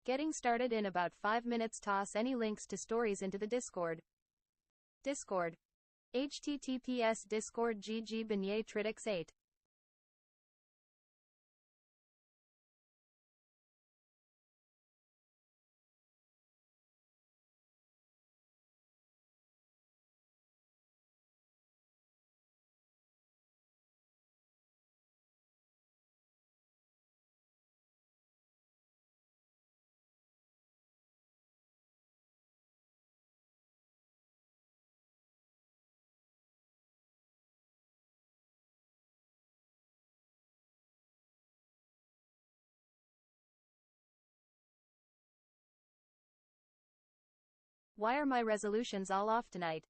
Getting started in about 5 minutes. Toss any links to stories into the Discord. Discord. https discord gg beignet tridx 8. Why are my resolutions all off tonight?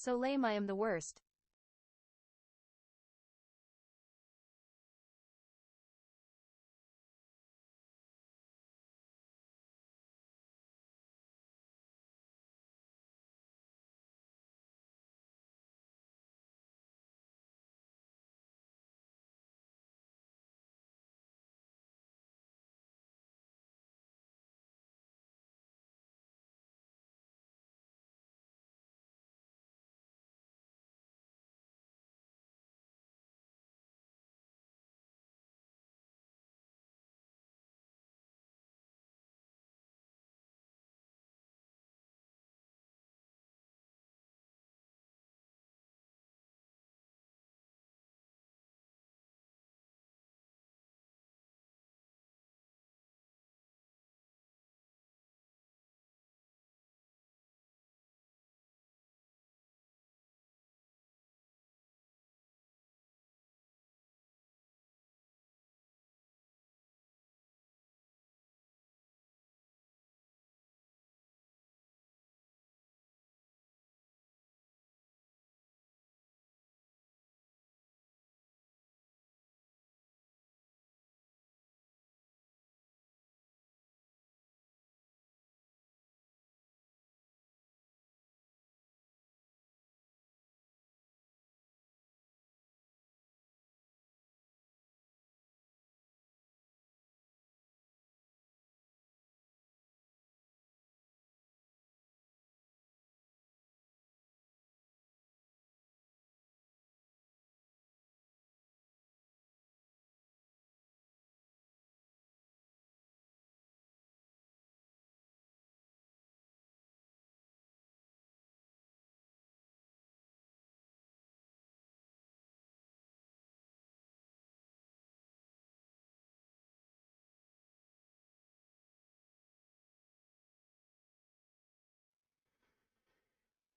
So lame, I am the worst.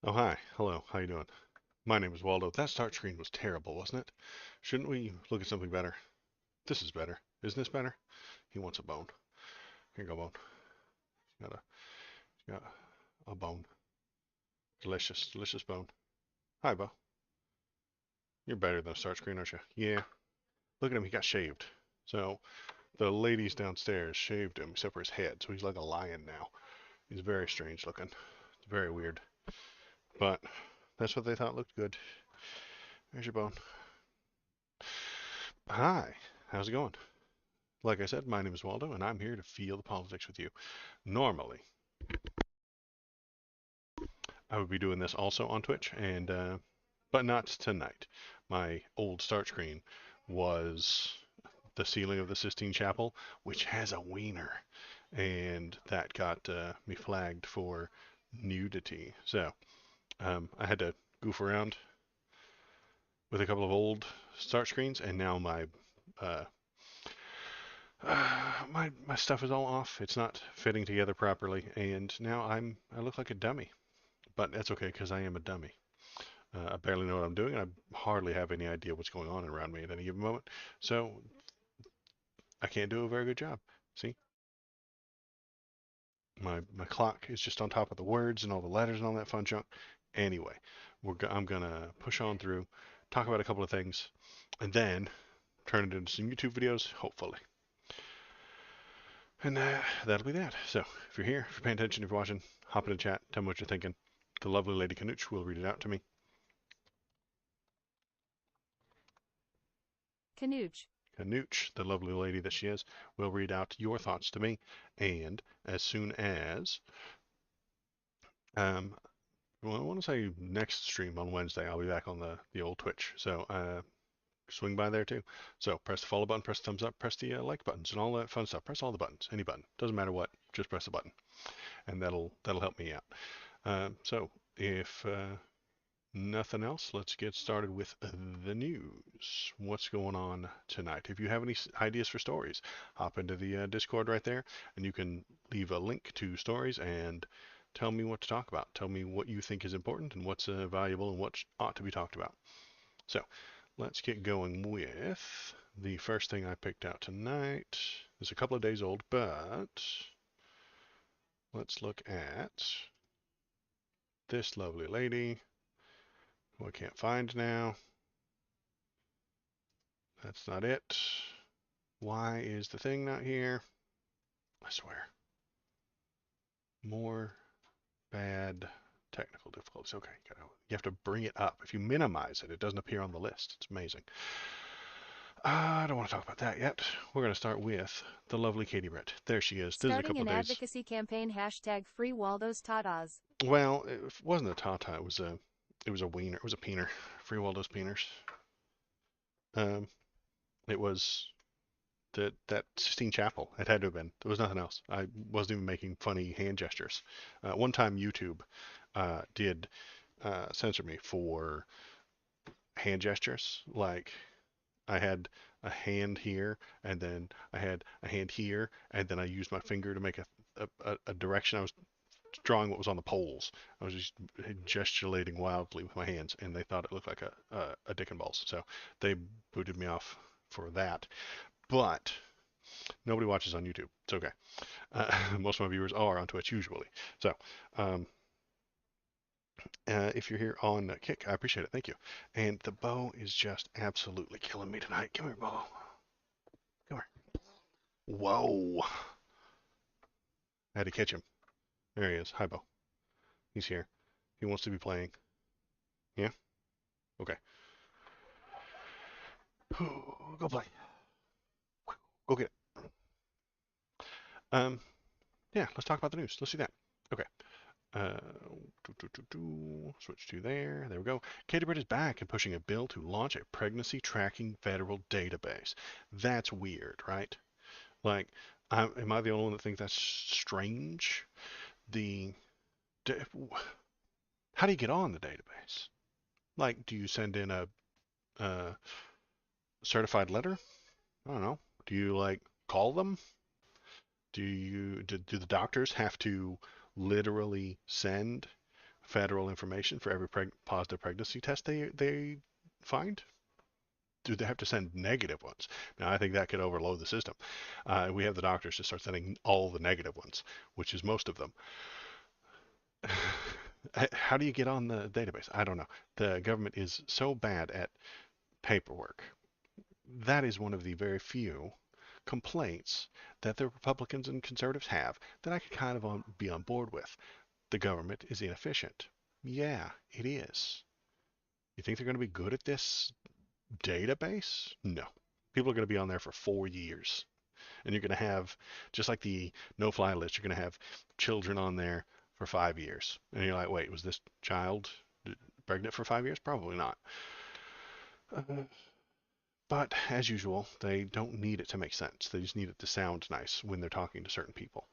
Oh, hi. Hello. How you doing? My name is Waldo. That start screen was terrible, wasn't it? Shouldn't we look at something better? This is better. Isn't this better? He wants a bone. Here you go, bone. He's got a bone. Delicious, delicious bone. Hi, Bo. You're better than a start screen, aren't you? Yeah. Look at him, he got shaved. So the ladies downstairs shaved him except for his head, so he's like a lion now. He's very strange looking. It's very weird. But that's what they thought looked good. There's your bone. Hi, how's it going? Like I said, my name is Waldo, and I'm here to feel the politics with you. Normally, I would be doing this also on Twitch, and but not tonight. My old start screen was the ceiling of the Sistine Chapel, which has a wiener, and that got me flagged for nudity. So I had to goof around with a couple of old start screens, and now uh, my stuff is all off. It's not fitting together properly, and now I look like a dummy. But that's okay because I am a dummy. I barely know what I'm doing, and I hardly have any idea what's going on around me at any given moment. So I can't do a very good job. See, my clock is just on top of the words and all the letters and all that fun junk. Anyway, I'm gonna push on through, talk about a couple of things, and then turn it into some YouTube videos, hopefully. And that'll be that. So if you're here, if you're paying attention, if you're watching, hop in the chat, tell me what you're thinking. The lovely lady Canuch will read it out to me. Canuch. Canuch, the lovely lady that she is, will read out your thoughts to me. And as soon as, well, I want to say next stream on Wednesday, I'll be back on the old Twitch. So swing by there too. So press the follow button, press the thumbs up, press the like buttons, and all that fun stuff. Press all the buttons, any button, doesn't matter what, just press the button, and that'll help me out. So if nothing else, let's get started with the news. What's going on tonight? If you have any ideas for stories, hop into the Discord right there, and you can leave a link to stories and tell me what to talk about. Tell me what you think is important and what's valuable and what ought to be talked about. So let's get going with the first thing I picked out tonight. It's a couple of days old, but let's look at this lovely lady who I can't find now. That's not it. Why is the thing not here? I swear. More bad technical difficulties. Okay, you have to bring it up. If you minimize it, it doesn't appear on the list. It's amazing. I don't want to talk about that yet. We're going to start with the lovely Katie Britt. There she is. This is a Starting couple an of days. advocacy campaign # free Waldo's Tatas. Well, it wasn't a tata. It was a wiener. It was a peener. Free Waldo's peeners. It was that Sistine Chapel. It had to have been. There was nothing else. I wasn't even making funny hand gestures. One time YouTube did censor me for hand gestures. Like I had a hand here, and then I had a hand here, and then I used my finger to make a direction. I was drawing what was on the poles. I was just gesticulating wildly with my hands, and they thought it looked like a dick and balls. So they booted me off for that. But nobody watches on YouTube. It's okay. Most of my viewers are on Twitch usually. So if you're here on Kick, I appreciate it. Thank you. And the bow is just absolutely killing me tonight. Come here, bow. Come here. Whoa. I had to catch him. There he is. Hi, Bo. He's here. He wants to be playing. Yeah? Okay. Go play. Go get it. Yeah, let's talk about the news. Let's do that. Okay. Uh, Switch to there. There we go. Katie Britt is back and pushing a bill to launch a pregnancy tracking federal database. That's weird, right? Like, am I the only one that thinks that's strange? The how do you get on the database? Like, do you send in a certified letter? I don't know. Do you like call them? Do the doctors have to literally send federal information for every positive pregnancy test they find? Do they have to send negative ones? Now, I think that could overload the system. We have the doctors just start sending all the negative ones, which is most of them. How do you get on the database? I don't know. The government is so bad at paperwork. that is one of the very few complaints that the Republicans and conservatives have that I could kind of be on board with. The government is inefficient. Yeah, it is. You think they're going to be good at this database? No. People are going to be on there for 4 years. And you're going to have, just like the no-fly list, you're going to have children on there for 5 years. And you're like, wait, was this child pregnant for 5 years? Probably not. Uh, but as usual, they don't need it to make sense. They just need it to sound nice when they're talking to certain people.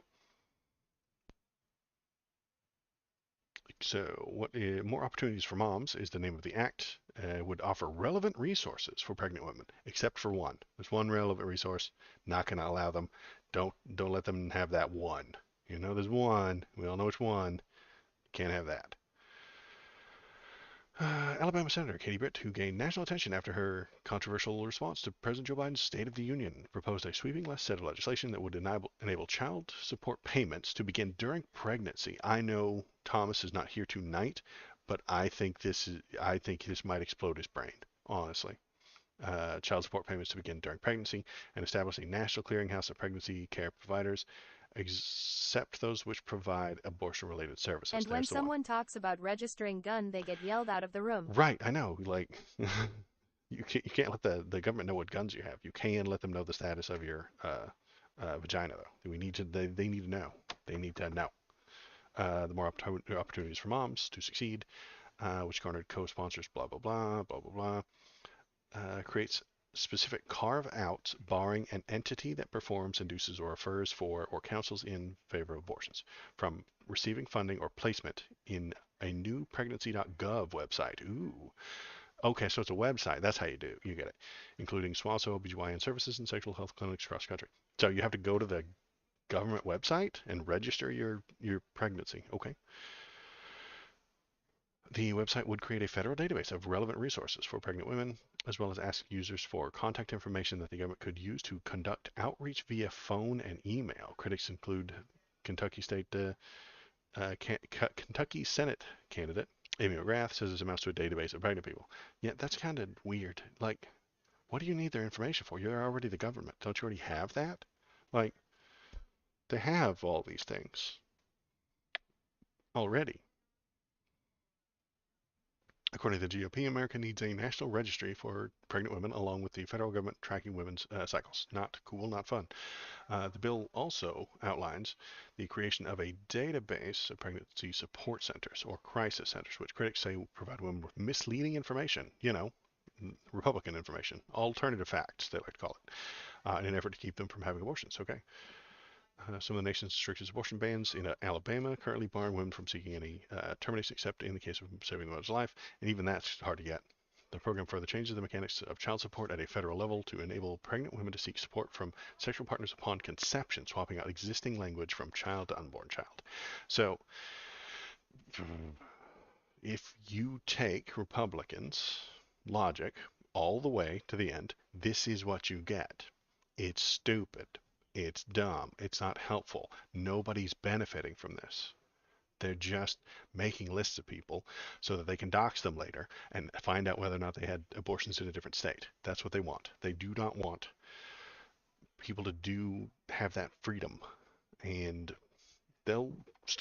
So, what more opportunities for moms is the name of the act. Would offer relevant resources for pregnant women, except for one. There's one relevant resource. Not going to allow them. Don't let them have that one. You know, there's one. We all know which one. Can't have that. Alabama Senator Katie Britt, who gained national attention after her controversial response to President Joe Biden's State of the Union, proposed a sweeping last set of legislation that would enable child support payments to begin during pregnancy. I know Thomas is not here tonight, but I think this might explode his brain, honestly. Child support payments to begin during pregnancy and establish a national clearinghouse of pregnancy care providers, except those which provide abortion-related services. And when There's the one. someone talks about registering gun, they get yelled out of the room. Right, I know. Like, you can't let the government know what guns you have. You can let them know the status of your vagina, though. They need to know. They need to know. The more opportunities for moms to succeed, which garnered co-sponsors, blah, blah, blah, blah, blah, blah. Creates specific carve-outs barring an entity that performs, induces, or refers for, or counsels in favor of abortions from receiving funding or placement in a new pregnancy.gov website. Ooh. Okay, so it's a website. That's how you get it, including SWASO, OBGYN services, and sexual health clinics across the country. So you have to go to the government website and register your pregnancy. Okay. The website would create a federal database of relevant resources for pregnant women, as well as ask users for contact information that the government could use to conduct outreach via phone and email. Critics include Kentucky State, Kentucky Senate candidate Amy McGrath says this amounts to a database of pregnant people. Yeah, that's kind of weird. Like, what do you need their information for? You're already the government. Don't you already have that? Like, they have all these things already. According to the GOP, America needs a national registry for pregnant women, along with the federal government tracking women's cycles. Not cool, not fun. The bill also outlines the creation of a database of pregnancy support centers, or crisis centers, which critics say provide women with misleading information, Republican information, alternative facts, they like to call it, in an effort to keep them from having abortions. Okay. Some of the nation's strictest abortion bans in Alabama currently barring women from seeking any termination except in the case of saving the mother's life, and even that's hard to get. The program further changes the mechanics of child support at a federal level to enable pregnant women to seek support from sexual partners upon conception, swapping out existing language from child to unborn child. So, if you take Republicans' logic all the way to the end, this is what you get. It's stupid. It's dumb. It's not helpful. Nobody's benefiting from this. They're just making lists of people so that they can dox them later and find out whether or not they had abortions in a different state. That's what they want. They do not want people to have that freedom, and they'll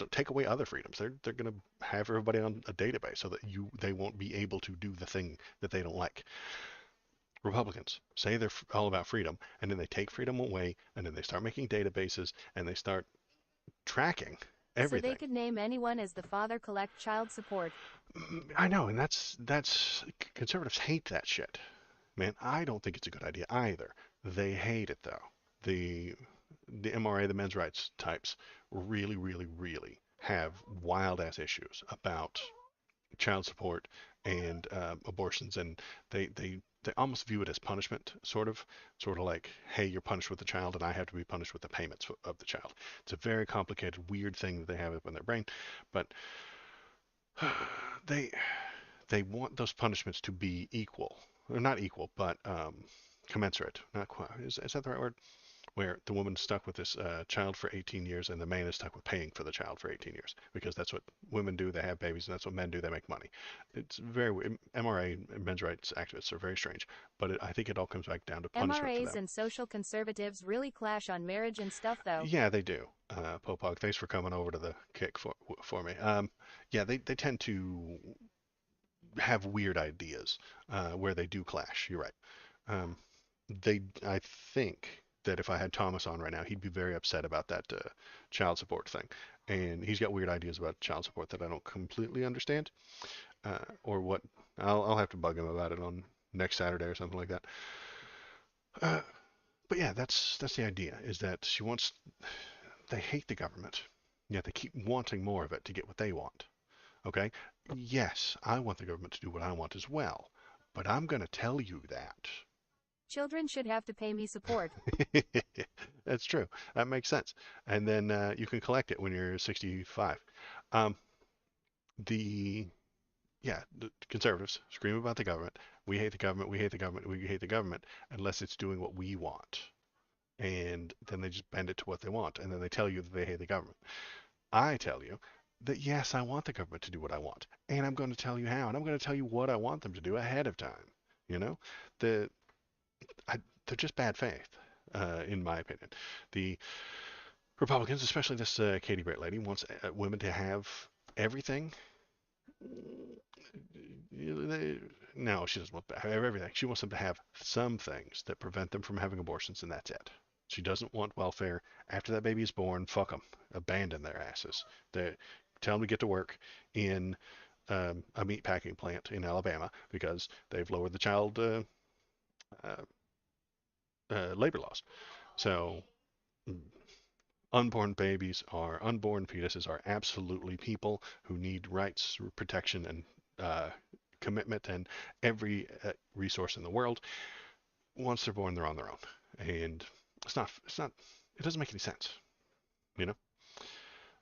take away other freedoms. They're going to have everybody on a database so that they won't be able to do the thing that they don't like. Republicans say they're all about freedom, and then they take freedom away, and then they start making databases, and they start tracking So they everything. could name anyone as the father collect child support. I know, and that's conservatives hate that shit. Man, I don't think it's a good idea either. They hate it though. The MRA, the men's rights types, really, really, really have wild ass issues about child support and abortions, and they almost view it as punishment, sort of like, hey, you're punished with the child, and I have to be punished with the payments of the child. It's a very complicated, weird thing that they have up in their brain, but they they want those punishments to be equal, or not equal, but commensurate. Not quite. Is that the right word? where the woman's stuck with this child for 18 years and the man is stuck with paying for the child for 18 years because that's what women do. They have babies and that's what men do. They make money. It's very weird. MRA, men's rights activists, are very strange, but I think it all comes back down to punishment for MRAs them. and social conservatives really clash on marriage and stuff, though. Yeah, they do. Popog, thanks for coming over to the kick for me. Yeah, they tend to have weird ideas where they do clash. You're right. Um, I think that if I had Thomas on right now, he'd be very upset about that child support thing, and he's got weird ideas about child support that I don't completely understand, or what. I'll have to bug him about it on next Saturday or something like that. Uh, but yeah, that's the idea. Is that she wants. They hate the government, yet they keep wanting more of it to get what they want. Okay? Yes, I want the government to do what I want as well, but I'm going to tell you that. Children should have to pay me support. That's true. That makes sense. And then you can collect it when you're 65. Um, the the conservatives scream about the government. We hate the government. We hate the government. We hate the government unless it's doing what we want. And then they just bend it to what they want. And then they tell you that they hate the government. I tell you that yes, I want the government to do what I want, and I'm going to tell you how, and I'm going to tell you what I want them to do ahead of time. You know, the I, they're just bad faith, in my opinion. The Republicans, especially this Katie Britt lady, wants women to have everything. No, she doesn't want to have everything. She wants them to have some things that prevent them from having abortions, and that's it. She doesn't want welfare after that baby is born. Fuck them. Abandon their asses. They tell them to get to work in a meat packing plant in Alabama because they've lowered the child uh, labor laws. So unborn fetuses are absolutely people who need rights, protection, and commitment, and every resource in the world. Once they're born, they're on their own, and it doesn't make any sense, you know.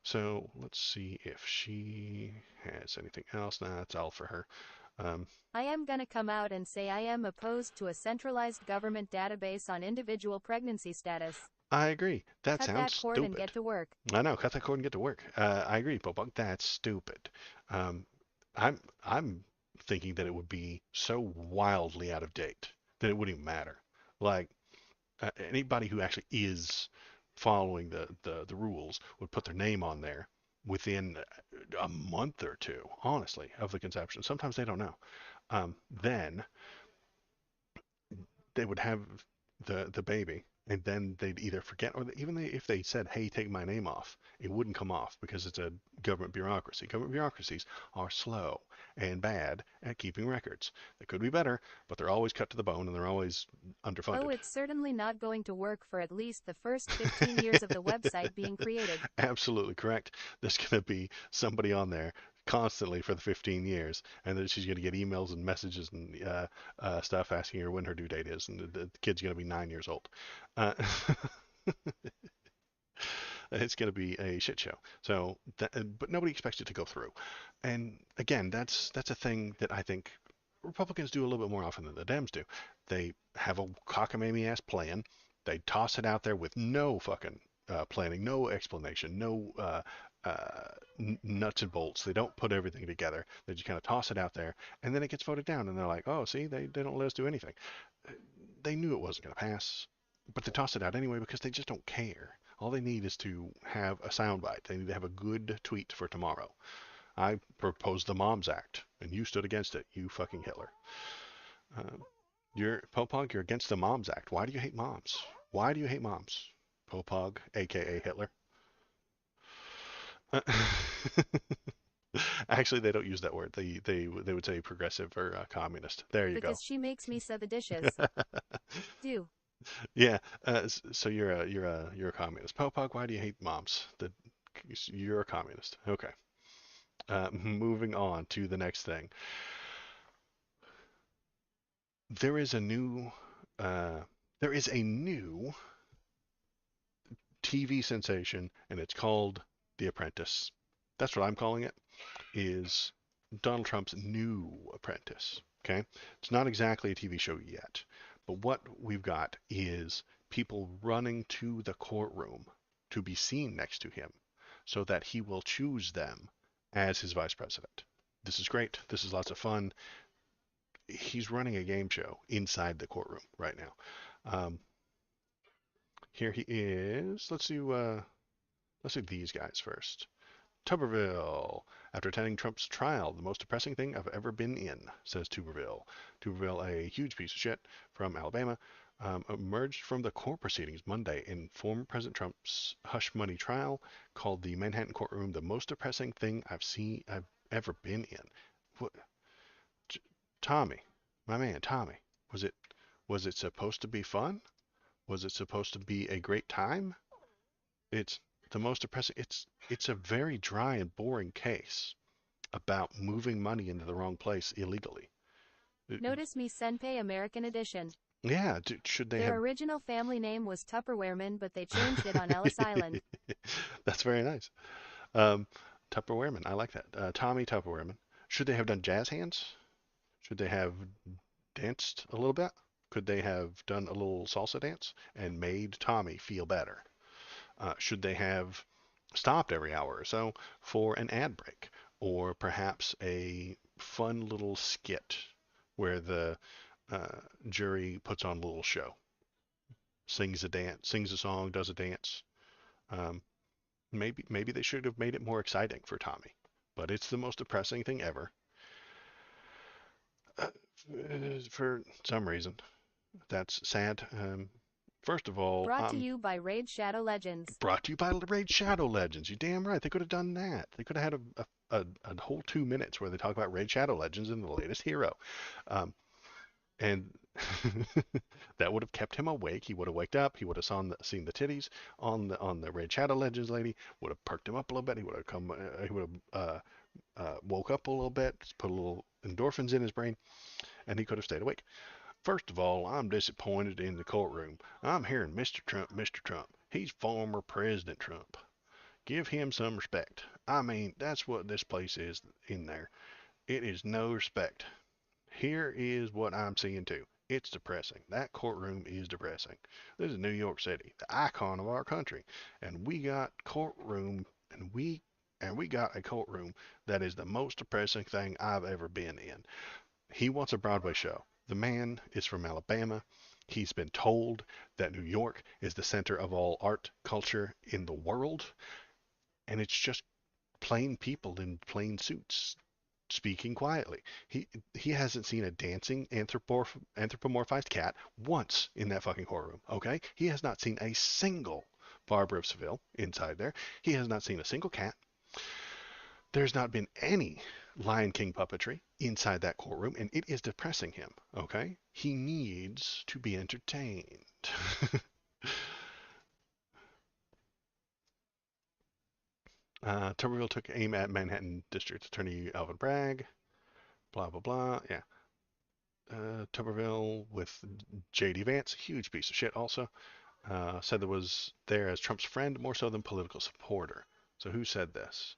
So let's see if she has anything else. Nah, that's all for her. Um, I am gonna come out and say I am opposed to a centralized government database on individual pregnancy status. I agree. That Cut sounds that cord and get stupid. to work. I know, cut that cord and get to work. I agree, Popok. That's stupid. Um, I'm thinking that it would be so wildly out of date that it wouldn't even matter. Like anybody who actually is following the rules would put their name on there within a month or two, honestly, of the conception. Sometimes they don't know. Then they would have the baby, and then they'd either forget, or if they said, "Hey, take my name off," it wouldn't come off because it's a government bureaucracy. Government bureaucracies are slow and bad at keeping records. They could be better, but they're always cut to the bone and they're always Oh, underfunded. it's certainly not going to work for at least the first 15 years of the website being created. Absolutely correct. There's going to be somebody on there constantly for the 15 years, and then she's going to get emails and messages and stuff asking her when her due date is, and the kid's going to be 9 years old. Uh, it's going to be a shit show. So, but nobody expects it to go through. And again, that's a thing that I think Republicans do a little bit more often than the Dems do. They have a cockamamie ass plan. They toss it out there with no fucking planning, no explanation, no nuts and bolts. They don't put everything together. They just kind of toss it out there, and then it gets voted down. And they're like, oh, see, they don't let us do anything. They knew it wasn't going to pass, but they toss it out anyway because they just don't care. All they need is to have a soundbite. They need to have a good tweet for tomorrow. I proposed the Moms Act, and you stood against it. You fucking Hitler. Uh, you're Popog. You're against the Moms Act. Why do you hate moms? Why do you hate moms? Popog, aka Hitler. Uh, Actually, they don't use that word. They would say progressive or communist. There you go. Because she makes me sew the dishes. Do. Yeah. So you're a communist. Popog, why do you hate moms? You're a communist. Okay. Moving on to the next thing. There is a new uh, there is a new TV sensation, and it's called The Apprentice. That's what I'm calling it. Is Donald Trump's new Apprentice? Okay, it's not exactly a TV show yet, But what we've got is people running to the courtroom to be seen next to him so that he will choose them as his vice president. This is great. This is lots of fun. He's running a game show inside the courtroom right now. Um, Here he is. Let's do these guys first. Tuberville. After attending Trump's trial, the most depressing thing I've ever been in, says Tuberville. Tuberville, a huge piece of shit from Alabama, emerged from the court proceedings Monday in former President Trump's hush money trial, called the Manhattan courtroom the most depressing thing I've ever been in. What, Tommy, my man, Tommy, was it was it supposed to be fun? Was it supposed to be a great time? It's the most depressing. It's a very dry and boring case about moving money into the wrong place illegally. Notice me Senpei American Edition. Yeah, should they Their have? original family name was Tupperwareman, but they changed it on Ellis Island. That's very nice. Um, Tupperwareman, I like that. Tommy Tupperwareman. Should they have done jazz hands? Should they have danced a little bit? Could they have done a little salsa dance and made Tommy feel better? Should they have stopped every hour or so for an ad break, or perhaps a fun little skit where the jury puts on a little show, sings a song, does a dance? Um, maybe they should have made it more exciting for Tommy, but it's the most depressing thing ever. Uh, for some reason, that's sad. First of all, Brought to you by Raid Shadow Legends. brought to you by Raid Shadow Legends. You're damn right. They could have done that. They could have had a whole 2 minutes where they talk about Raid Shadow Legends and the latest hero. Um, and that would have kept him awake. He would have waked up. He would have seen the titties on the Raid Shadow Legends lady. Would have perked him up a little bit. He would have come. He would have woke up a little bit. Put a little endorphins in his brain, and he could have stayed awake. First of all, I'm disappointed in the courtroom. I'm hearing Mr. Trump, Mr. Trump. He's former President Trump. Give him some respect. I mean, that's what this place is in there. It is no respect. Here is what I'm seeing too. It's depressing. That courtroom is depressing. This is New York City, the icon of our country, and we got got a courtroom that is the most depressing thing I've ever been in. He wants a Broadway show. The man is from Alabama. He's been told that New York is the center of all art culture in the world, and it's just plain people in plain suits speaking quietly. He hasn't seen a dancing anthropomorphized cat once in that fucking courtroom. Okay, he has not seen a single barber of Seville inside there. He has not seen a single cat. There's not been any Lion King puppetry inside that courtroom, and it is depressing him. Okay, he needs to be entertained. Tuberville took aim at Manhattan District Attorney Alvin Bragg. Blah blah blah. Yeah. Tuberville with J.D. Vance, huge piece of shit. Also said there was there as Trump's friend more so than political supporter. So who said this?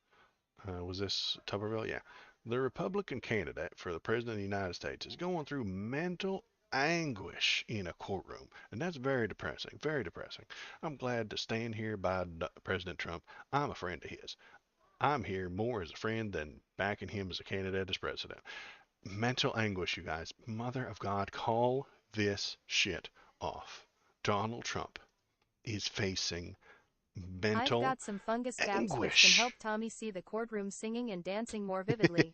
Was this Tuberville? Yeah. The Republican candidate for the President of the United States is going through mental anguish in a courtroom, and that's very depressing, very depressing. I'm glad to stand here by President Trump. I'm a friend of his. I'm here more as a friend than backing him as a candidate as president. Mental anguish, you guys. Mother of God, call this shit off. Donald Trump is facing I've mental got some fungus caps which can anguish. help Tommy see the courtroom singing and dancing more vividly.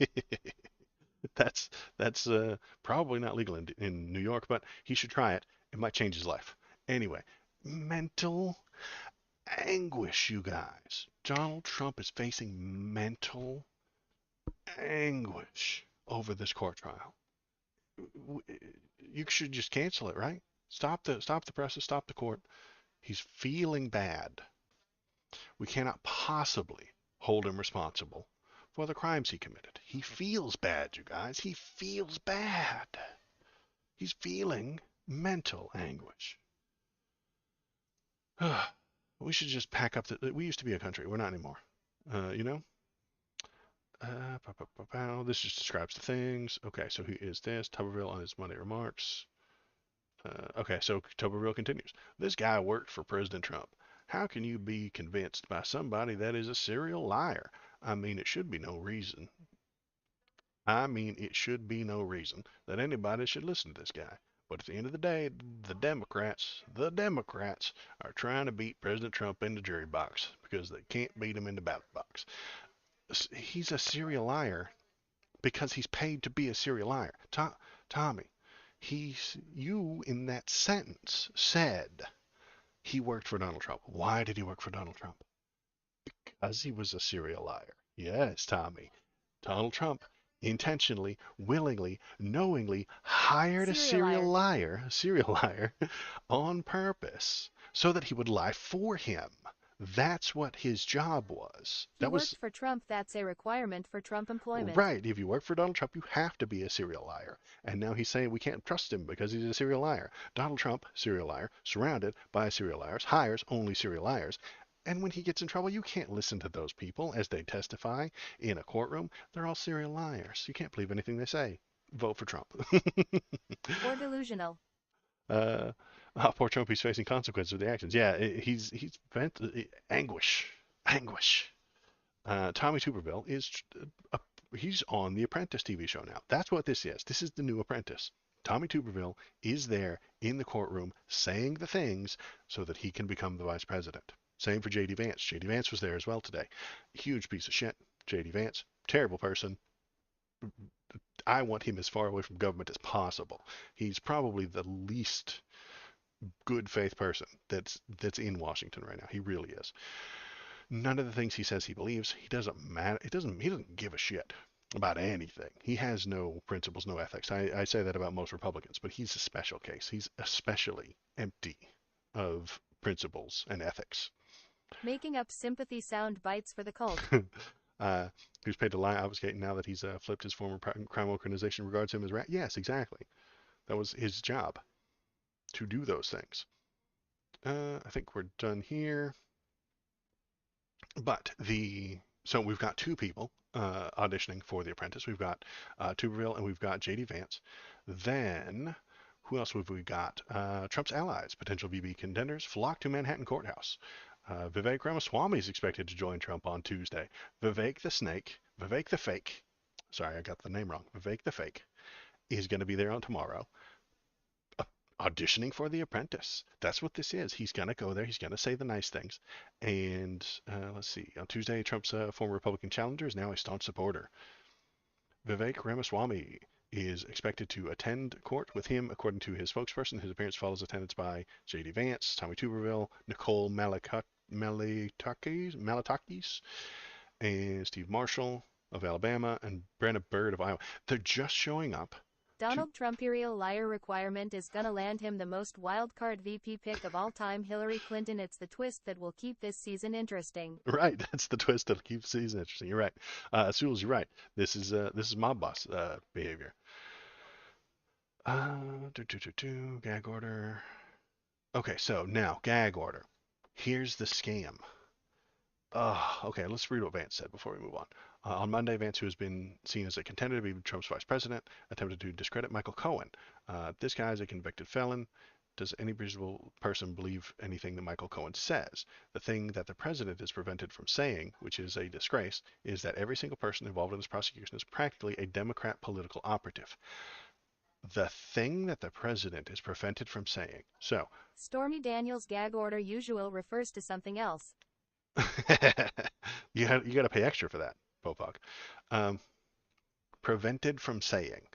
that's that's probably not legal in New York, but he should try it. It might change his life. Anyway, mental anguish, you guys. Donald Trump is facing mental anguish over this court trial. You should just cancel it, right? Stop the presses, stop the court. He's feeling bad. We cannot possibly hold him responsible for the crimes he committed. He feels bad, you guys. He feels bad. He's feeling mental anguish. We should just pack up we used to be a country. We're not anymore. You know? This just describes the things. Okay, so who is this? Tuberville on his Monday remarks. Okay, so Tuberville continues. This guy worked for President Trump. How can you be convinced by somebody that is a serial liar? I mean, it should be no reason. I mean, it should be no reason that anybody should listen to this guy. But at the end of the day, the Democrats are trying to beat President Trump in the jury box because they can't beat him in the ballot box. He's a serial liar because he's paid to be a serial liar. Tommy, you in that sentence said he worked for Donald Trump. Why did he work for Donald Trump? Because he was a serial liar. Yes, Tommy. Donald Trump intentionally, willingly, knowingly hired Serial liar. a serial liar, on purpose so that he would lie for him. That's what his job was. He That was worked for Trump. That's a requirement for Trump employment. right. If you work for Donald Trump, you have to be a serial liar. And now he's saying we can't trust him because he's a serial liar. Donald Trump, serial liar, surrounded by serial liars, hires only serial liars. And when he gets in trouble, you can't listen to those people as they testify in a courtroom. They're all serial liars. You can't believe anything they say. Vote for Trump. Or delusional. uh, poor Trump, he's facing consequences of the actions. Yeah, he's vent anguish. Tommy Tuberville is he's on the Apprentice TV show now. That's what this is. This is the new Apprentice. Tommy Tuberville is there in the courtroom saying the things so that he can become the vice president. Same for J.D. Vance. J.D. Vance was there as well today. Huge piece of shit. J.D. Vance, terrible person. I want him as far away from government as possible. He's probably the least good faith person that's in Washington right now. He really is. None of the things he says he believes, he doesn't matter. He doesn't give a shit about anything. He has no principles, no ethics. I say that about most Republicans, but he's a special case. He's especially empty of principles and ethics. Making up sympathy sound bites for the cult. He was paid to lie, obfuscating now that he's flipped his former crime organization regards him as rat. Yes, exactly. That was his job to do those things. I think we're done here. But so we've got two people auditioning for The Apprentice. We've got Tuberville and we've got J.D. Vance. Then who else have we got? Trump's allies, potential VP contenders, flock to Manhattan courthouse. Vivek Ramaswamy is expected to join Trump on Tuesday. Vivek the fake, sorry, I got the name wrong. Vivek the fake is going to be there on tomorrow, auditioning for The Apprentice. That's what this is. He's going to go there. He's going to say the nice things. And let's see. On Tuesday, Trump's former Republican challenger is now a staunch supporter. Vivek Ramaswamy is expected to attend court with him, according to his spokesperson. His appearance follows attendance by J.D. Vance, Tommy Tuberville, Nicole Malatakis, and Steve Marshall of Alabama, and Brenna Byrd of Iowa. They're just showing up. Donald Trump serial liar requirement is gonna land him the most wildcard VP pick of all time. Hillary Clinton. It's the twist that will keep this season interesting. Right, that's the twist that'll keep the season interesting. You're right. Sewell's, you're right. This is mob boss behavior. Gag order. Okay, so now gag order. Here's the scam. Okay, let's read what Vance said before we move on. On Monday, Vance, who has been seen as a contender to be Trump's vice president, attempted to discredit Michael Cohen. This guy is a convicted felon. Does any reasonable person believe anything that Michael Cohen says? The thing that the president is prevented from saying, which is a disgrace, is that every single person involved in this prosecution is practically a Democrat political operative. The thing that the president is prevented from saying. So, Stormy Daniels' gag order usual refers to something else. you got to pay extra for that, Popok. Prevented from saying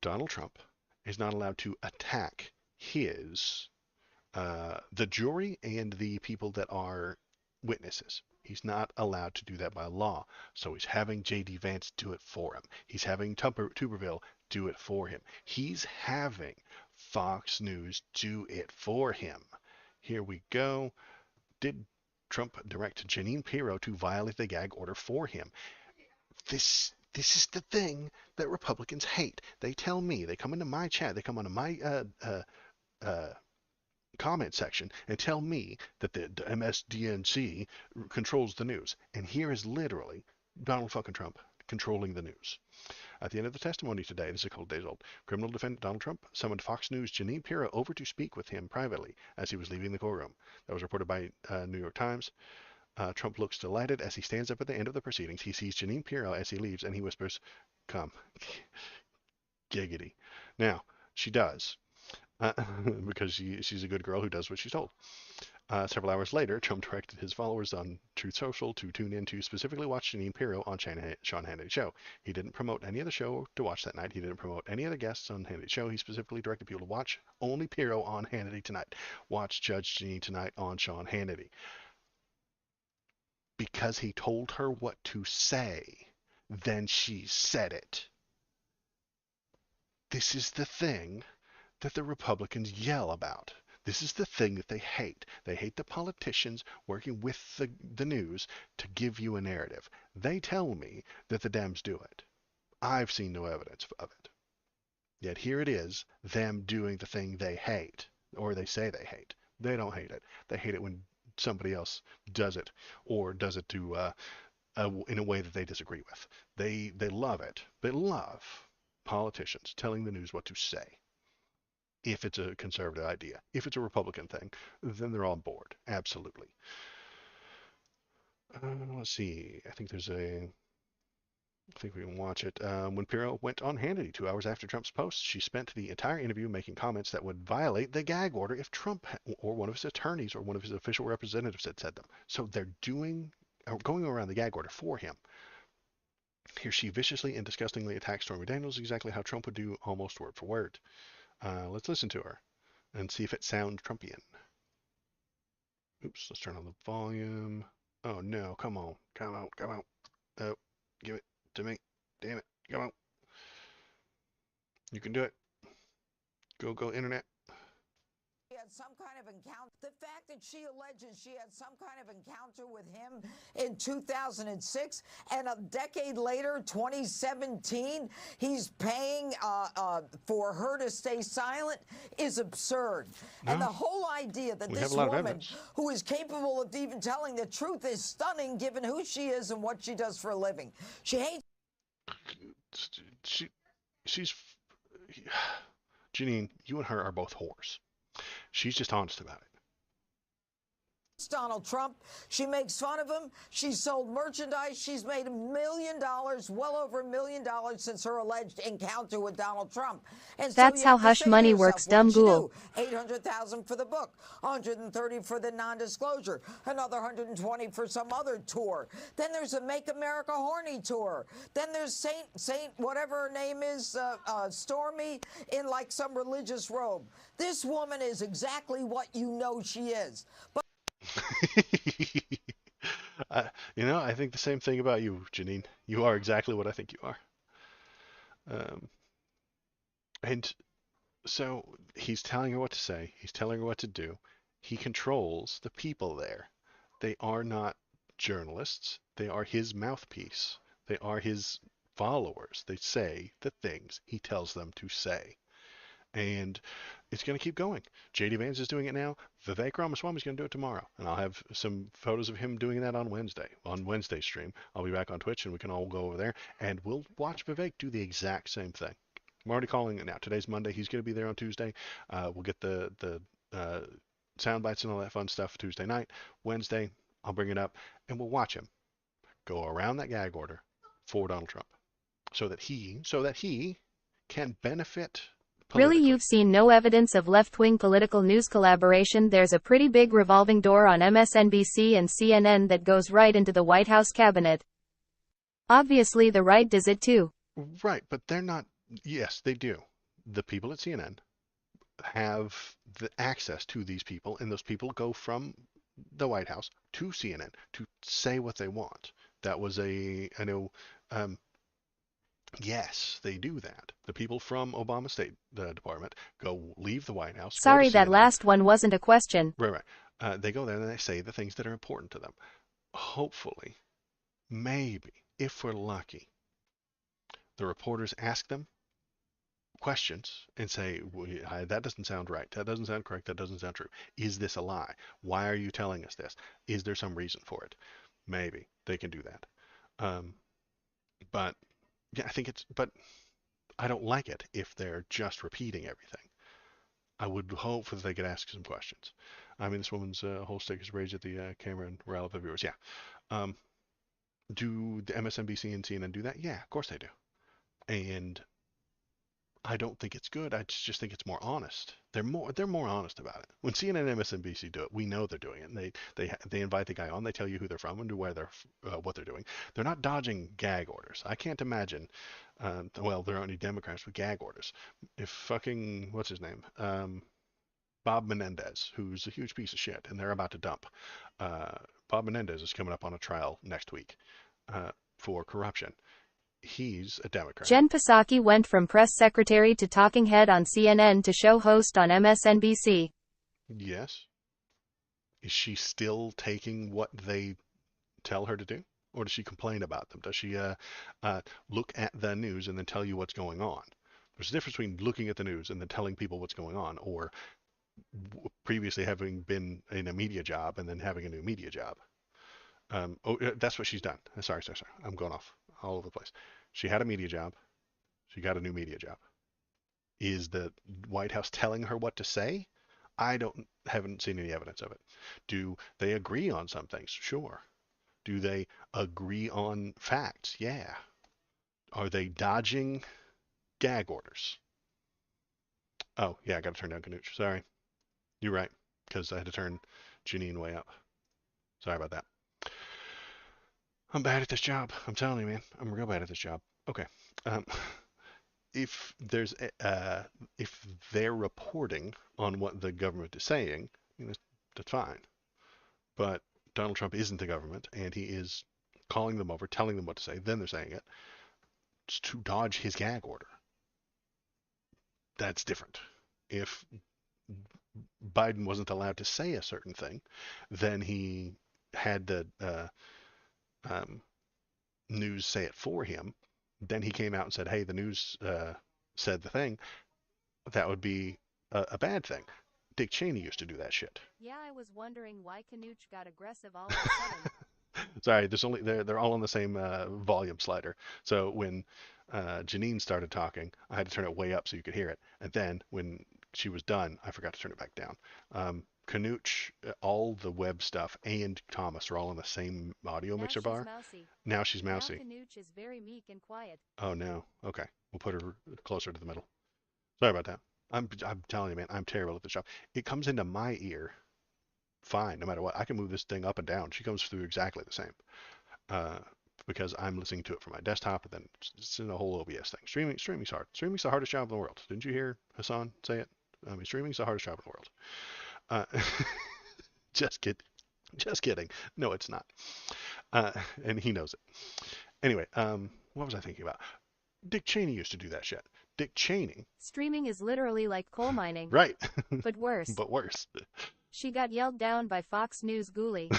Donald Trump is not allowed to attack the jury and the people that are witnesses. He's not allowed to do that by law. So he's having J.D. Vance do it for him. He's having Tuberville do it for him. He's having Fox News do it for him. Here we go. Did Trump direct Jeanine Pirro to violate the gag order for him? This is the thing that Republicans hate. They tell me, they come into my chat, they come onto my comment section and tell me that the MSDNC controls the news. And here is literally Donald fucking Trump controlling the news. At the end of the testimony today, this is a couple of days old, criminal defendant Donald Trump summoned Fox News' Jeanine Pirro over to speak with him privately as he was leaving the courtroom. That was reported by New York Times. Trump looks delighted as he stands up at the end of the proceedings. He sees Jeanine Pirro as he leaves, and he whispers, "Come." Giggity. Now, she does, because she's a good girl who does what she's told. Several hours later, Trump directed his followers on Truth Social to tune in to specifically watch Jeanine Pirro on Sean Hannity's show. He didn't promote any other show to watch that night. He didn't promote any other guests on Hannity's show. He specifically directed people to watch only Pirro on Hannity tonight. Watch Judge Jeanine tonight on Sean Hannity. Because he told her what to say, then she said it. This is the thing that the Republicans yell about. This is the thing that they hate. They hate the politicians working with the news to give you a narrative. They tell me that the Dems do it. I've seen no evidence of it. Yet here it is, them doing the thing they hate, or they say they hate. They don't hate it. They hate it when somebody else does it, or does it to in a way that they disagree with. They love it. They love politicians telling the news what to say. If it's a conservative idea, if it's a Republican thing, then they're on board. Absolutely. Let's see. I think we can watch it. When Pirro went on Hannity 2 hours after Trump's post, she spent the entire interview making comments that would violate the gag order if Trump or one of his attorneys or one of his official representatives had said them. So they're going around the gag order for him. Here she viciously and disgustingly attacks Stormy Daniels, exactly how Trump would do, almost word for word. Let's listen to her and see if it sounds Trumpian. Oops, let's turn on the volume. Oh no, come on. Oh, give it to me. Damn it. Come on. You can do it. Go, internet. She had some kind of encounter. The fact that she alleges she had some kind of encounter with him in 2006, and a decade later, 2017, he's paying for her to stay silent is absurd. No. And the whole idea that this woman, who is capable of even telling the truth, is stunning given who she is and what she does for a living. She hates. She's Jeanine, you and her are both whores. She's just honest about it. Donald Trump. She makes fun of him. She's sold merchandise. She's made $1 million, well over $1 million since her alleged encounter with Donald Trump. And that's how hush money works, dumb ghoul. $800,000 for the book, $130 for the non-disclosure, another $120 for some other tour. Then there's a Make America Horny tour. Then there's Saint whatever her name is, Stormy, in like some religious robe. This woman is exactly what you know she is. But I think the same thing about you, Jeanine. You are exactly what I think you are. And so he's telling her what to say. He's telling her what to do. He controls the people there. They are not journalists. They are his mouthpiece. They are his followers. They say the things he tells them to say. And it's going to keep going. J.D. Vance is doing it now. Vivek Ramaswamy is going to do it tomorrow. And I'll have some photos of him doing that on Wednesday's stream. I'll be back on Twitch and we can all go over there and we'll watch Vivek do the exact same thing. I'm already calling it now. Today's Monday. He's going to be there on Tuesday. We'll get the sound bites and all that fun stuff Tuesday night. Wednesday, I'll bring it up and we'll watch him go around that gag order for Donald Trump so that he can benefit Really, you've seen no evidence of left-wing political news collaboration? There's a pretty big revolving door on MSNBC and CNN that goes right into the White House cabinet. Obviously the right does it too. Right, but they're not. Yes, they do. The people at CNN have the access to these people, and those people go from the White House to CNN to say what they want. That was yes, they do that. The people from Obama State Department leave the White House. Sorry, that last one wasn't a question. Right. They go there and they say the things that are important to them. Hopefully, maybe, if we're lucky, the reporters ask them questions and say, that doesn't sound right. That doesn't sound correct. That doesn't sound true. Is this a lie? Why are you telling us this? Is there some reason for it? Maybe they can do that. But Yeah, I think but I don't like it if they're just repeating everything. I would hope that they could ask some questions. I mean, this woman's whole stick is raised at the camera and rile up the viewers. Yeah. Um, do the MSNBC and CNN do that? Yeah, of course they do. And I don't think it's good. I just think it's more honest. They're more honest about it. When CNN and MSNBC do it, we know they're doing it. And they invite the guy on. They tell you who they're from and where they're what they're doing. They're not dodging gag orders. I can't imagine. Well, there aren't any Democrats with gag orders. If fucking what's his name, Bob Menendez, who's a huge piece of shit, and they're about to dump. Uh, Bob Menendez is coming up on a trial next week for corruption. He's a Democrat. Jen Psaki went from press secretary to talking head on CNN to show host on MSNBC. Yes. Is she still taking what they tell her to do? Or does she complain about them? Does she look at the news and then tell you what's going on? There's a difference between looking at the news and then telling people what's going on, or previously having been in a media job and then having a new media job. That's what she's done. Sorry. I'm going off all over the place. She had a media job. She got a new media job. Is the White House telling her what to say? I haven't seen any evidence of it. Do they agree on some things? Sure. Do they agree on facts? Yeah. Are they dodging gag orders? Oh, yeah, I got to turn down Canooch. Sorry. You're right, because I had to turn Janine way up. Sorry about that. I'm bad at this job. I'm telling you, man. I'm real bad at this job. Okay. Um, if they're reporting on what the government is saying, that's fine. But Donald Trump isn't the government, and he is calling them over, telling them what to say. Then they're saying it. It's to dodge his gag order. That's different. If Biden wasn't allowed to say a certain thing, then he had the um, news say it for him. Then he came out and said, "Hey, the news said the thing." That would be a bad thing. Dick Cheney used to do that shit. Yeah, I was wondering why Canooch got aggressive all of a sudden. Sorry, they're all on the same volume slider. So when Janine started talking, I had to turn it way up so you could hear it. And then when she was done, I forgot to turn it back down. Canooch, all the web stuff, and Thomas are all in the same audio Now mixer she's bar. mousy. Now she's Now mousy. Canooch is very meek and quiet. Oh no. Okay, we'll put her closer to the middle. Sorry about that. I'm telling you, man, I'm terrible at this job. It comes into my ear fine, no matter what. I can move this thing up and down. She comes through exactly the same. Uh, because I'm listening to it from my desktop, and then it's in a whole OBS thing. Streaming's hard. Streaming's the hardest job in the world. Didn't you hear Hassan say it? I mean, streaming's the hardest job in the world. Just kidding. Just kidding. No, it's not. And he knows it. Anyway, what was I thinking about? Dick Cheney used to do that shit. Dick Cheney. Streaming is literally like coal mining. Right. But worse. But worse. She got yelled down by Fox News Ghoulie.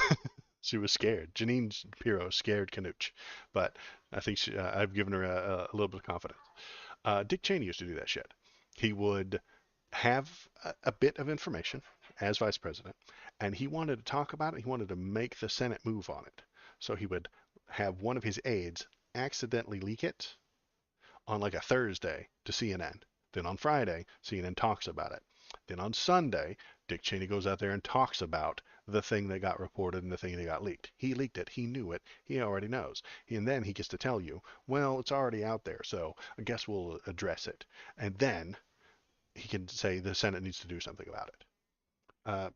She was scared. Janine Pirro scared Canooch, but I think I've given her a little bit of confidence. Dick Cheney used to do that shit. He would have a bit of information as vice president, and he wanted to talk about it. He wanted to make the Senate move on it. So he would have one of his aides accidentally leak it on like a Thursday to CNN. Then on Friday, CNN talks about it. Then on Sunday, Dick Cheney goes out there and talks about the thing that got reported and the thing that got leaked. He leaked it. He knew it. He already knows. And then he gets to tell you, well, it's already out there, so I guess we'll address it. And then he can say the Senate needs to do something about it.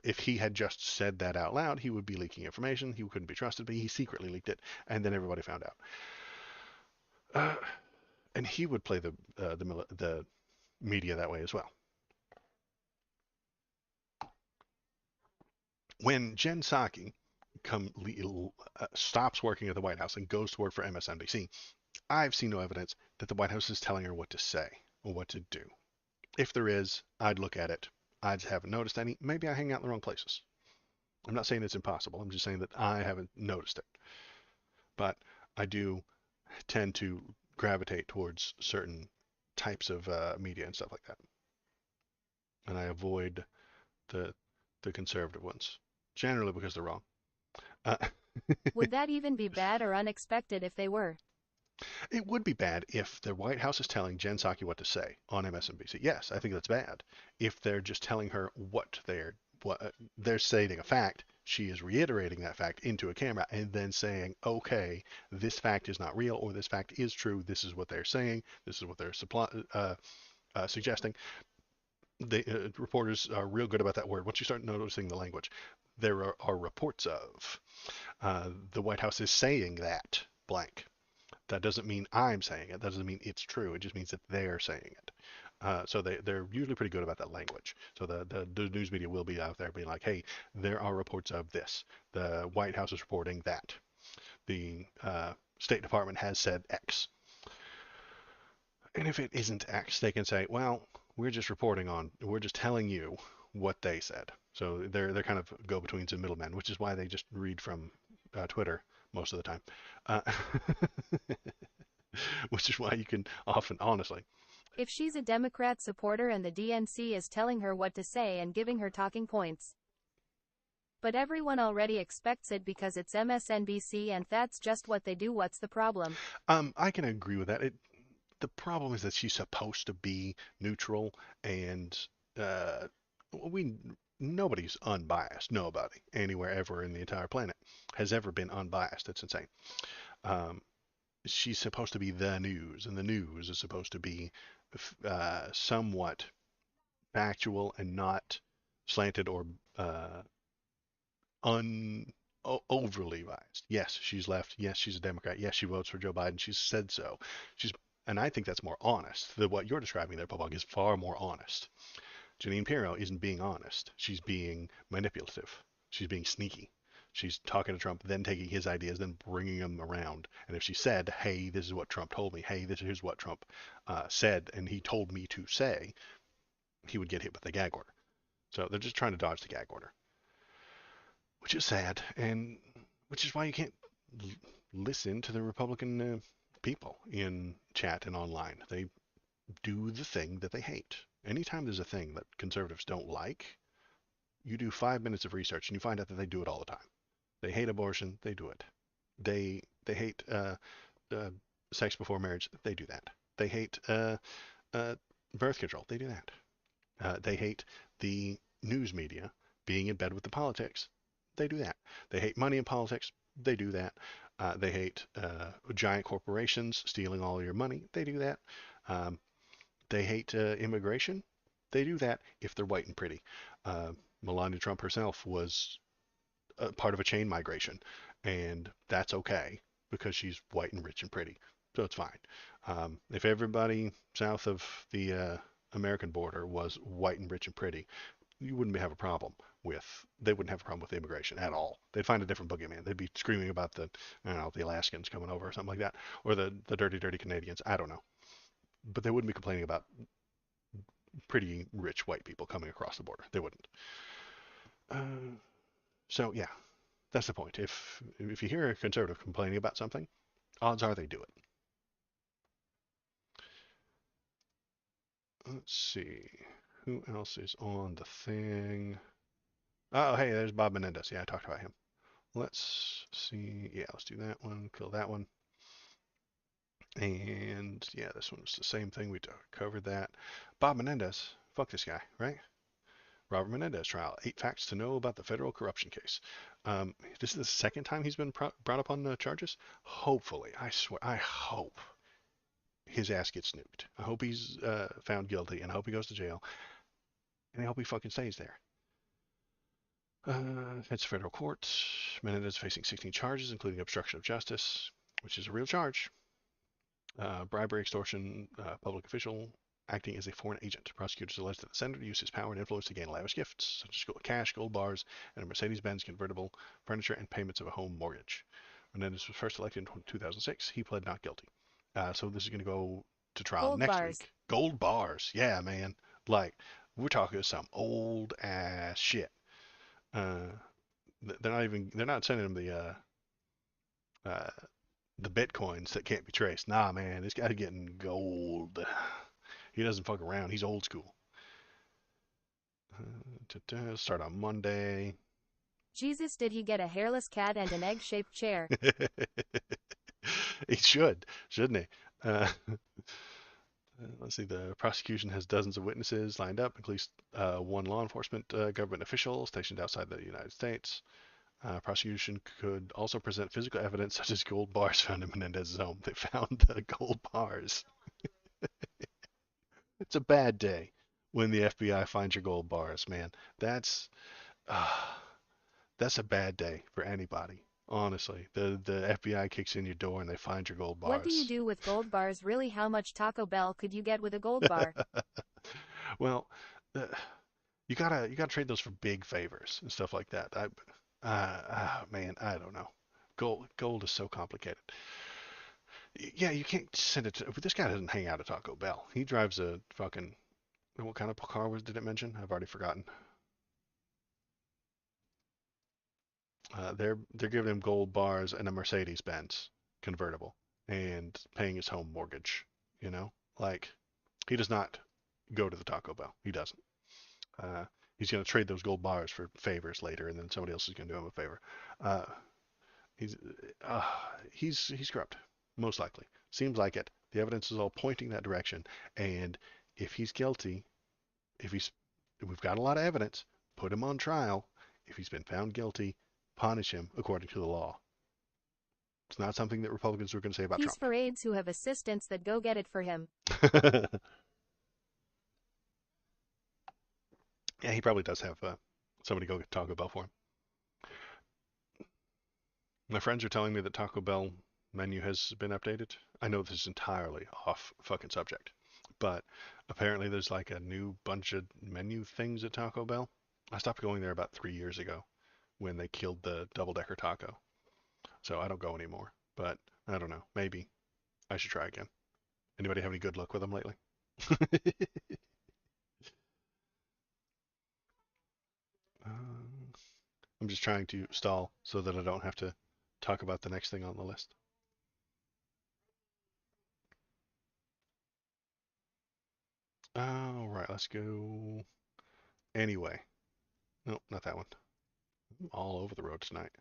If he had just said that out loud, he would be leaking information. He couldn't be trusted, but he secretly leaked it, and then everybody found out. And he would play the media that way as well. When Jen Psaki stops working at the White House and goes to work for MSNBC, I've seen no evidence that the White House is telling her what to say or what to do. If there is, I'd look at it. I just haven't noticed any. Maybe I hang out in the wrong places. I'm not saying it's impossible. I'm just saying that I haven't noticed it. But I do tend to gravitate towards certain types of media and stuff like that. And I avoid the conservative ones, generally because they're wrong. Would that even be bad or unexpected if they were? It would be bad if the White House is telling Jen Psaki what to say on MSNBC. Yes, I think that's bad. If they're just telling her what they're stating a fact, she is reiterating that fact into a camera and then saying, "Okay, this fact is not real, or this fact is true. This is what they're saying. This is what they're suggesting." Reporters are real good about that word. Once you start noticing the language, there are reports of the White House is saying that blank. That doesn't mean I'm saying it. That doesn't mean it's true. It just means that they're saying it. So they're usually pretty good about that language. So the news media will be out there being like, hey, there are reports of this. The White House is reporting that. The State Department has said X. And if it isn't X, they can say, well, we're just telling you what they said. So they're kind of go-betweens and middlemen, which is why they just read from Twitter most of the time. Which is why you can often, honestly. If she's a Democrat supporter and the DNC is telling her what to say and giving her talking points. But everyone already expects it because it's MSNBC and that's just what they do. What's the problem? I can agree with that. The problem is that she's supposed to be neutral, and uh, nobody's unbiased. Nobody anywhere ever in the entire planet has ever been unbiased. That's insane. Um, she's supposed to be the news, and the news is supposed to be somewhat factual and not slanted or overly biased. Yes, she's left. Yes, she's a Democrat. Yes, she votes for Joe Biden. She's said so. And I think that's more honest. What you're describing there, Popog, is far more honest. Janine Pirro isn't being honest. She's being manipulative. She's being sneaky. She's talking to Trump, then taking his ideas, then bringing them around. And if she said, hey, this is what Trump told me, hey, this is what Trump said, and he told me to say, he would get hit with the gag order. So they're just trying to dodge the gag order, which is sad, and which is why you can't listen to the Republican people in chat and online. They do the thing that they hate. Anytime there's a thing that conservatives don't like, you do 5 minutes of research and you find out that they do it all the time. They hate abortion, they do it. They hate sex before marriage, they do that. They hate birth control, they do that. They hate the news media being in bed with the politics, they do that. They hate money in politics, they do that. They hate giant corporations stealing all your money, they do that. They hate immigration, they do that if they're white and pretty. Melania Trump herself was part of a chain migration, and that's okay because she's white and rich and pretty, so it's fine. If everybody south of the American border was white and rich and pretty, you wouldn't have a problem they wouldn't have a problem with immigration at all. They'd find a different boogeyman. They'd be screaming about the Alaskans coming over or something like that, or the dirty Canadians. I don't know, but they wouldn't be complaining about pretty rich white people coming across the border. They wouldn't. So yeah, that's the point. If you hear a conservative complaining about something, odds are they do it. Let's see. Who else is on the thing? Oh, hey, there's Bob Menendez. Yeah, I talked about him. Let's see. Yeah, let's do that one. Kill that one. And yeah, this one's the same thing. We covered that. Bob Menendez. Fuck this guy, right? Robert Menendez trial. 8 facts to know about the federal corruption case. This is the second time he's been brought up on the charges. Hopefully, I swear, I hope his ass gets snooped. I hope he's found guilty, and I hope he goes to jail, and I hope he fucking stays there. It's federal court. Menendez facing 16 charges, including obstruction of justice, which is a real charge. Bribery, extortion, public official, acting as a foreign agent. Prosecutors allege that the senator used his power and influence to gain lavish gifts, such as cash, gold bars, and a Mercedes-Benz convertible, furniture, and payments of a home mortgage. Menendez was first elected in 2006. He pled not guilty. So this is going to go to trial Gold next bars. week. Gold bars. Yeah, man. Like, we're talking some old ass shit. They're not sending him the bitcoins that can't be traced. Nah, man, this guy's getting gold. He doesn't fuck around. He's old school. Start on Monday. Jesus, did he get a hairless cat and an egg-shaped chair? He should, shouldn't he? Let's see. The prosecution has dozens of witnesses lined up, including one law enforcement government official stationed outside the United States. Prosecution could also present physical evidence such as gold bars found in Menendez's home. They found the gold bars. It's a bad day when the FBI finds your gold bars, man. That's uh, that's a bad day for anybody. Honestly, the FBI kicks in your door and they find your gold What do you bars. do with gold bars? Really, how much Taco Bell could you get with a gold bar? Well, uh, you gotta trade those for big favors and stuff like that. Man, I don't know. Gold is so complicated. Yeah, you can't send it to. This guy doesn't hang out at Taco Bell. He drives a fucking. What kind of car did it mention? I've already forgotten. They're giving him gold bars and a Mercedes Benz convertible and paying his home mortgage. You know, like he does not go to the Taco Bell. He doesn't. Uh, he's going to trade those gold bars for favors later, and then somebody else is going to do him a favor. Uh, he's uh, he's corrupt, most likely. Seems like it. The evidence is all pointing that direction, and if he's guilty, if he's we've got a lot of evidence, put him on trial. If he's been found guilty, punish him according to the law. It's not something that Republicans are going to say about He's Trump. for aides who have assistants that go get it for him. Yeah, he probably does have somebody go get Taco Bell for him. My friends are telling me that Taco Bell menu has been updated. I know this is entirely off fucking subject, but apparently there's like a new bunch of menu things at Taco Bell. I stopped going there about 3 years ago when they killed the double decker taco. So I don't go anymore. But I don't know. Maybe I should try again. Anybody have any good luck with them lately? Um, I'm just trying to stall so that I don't have to talk about the next thing on the list. All right, let's go. Anyway, nope, not that one. I'm all over the road tonight.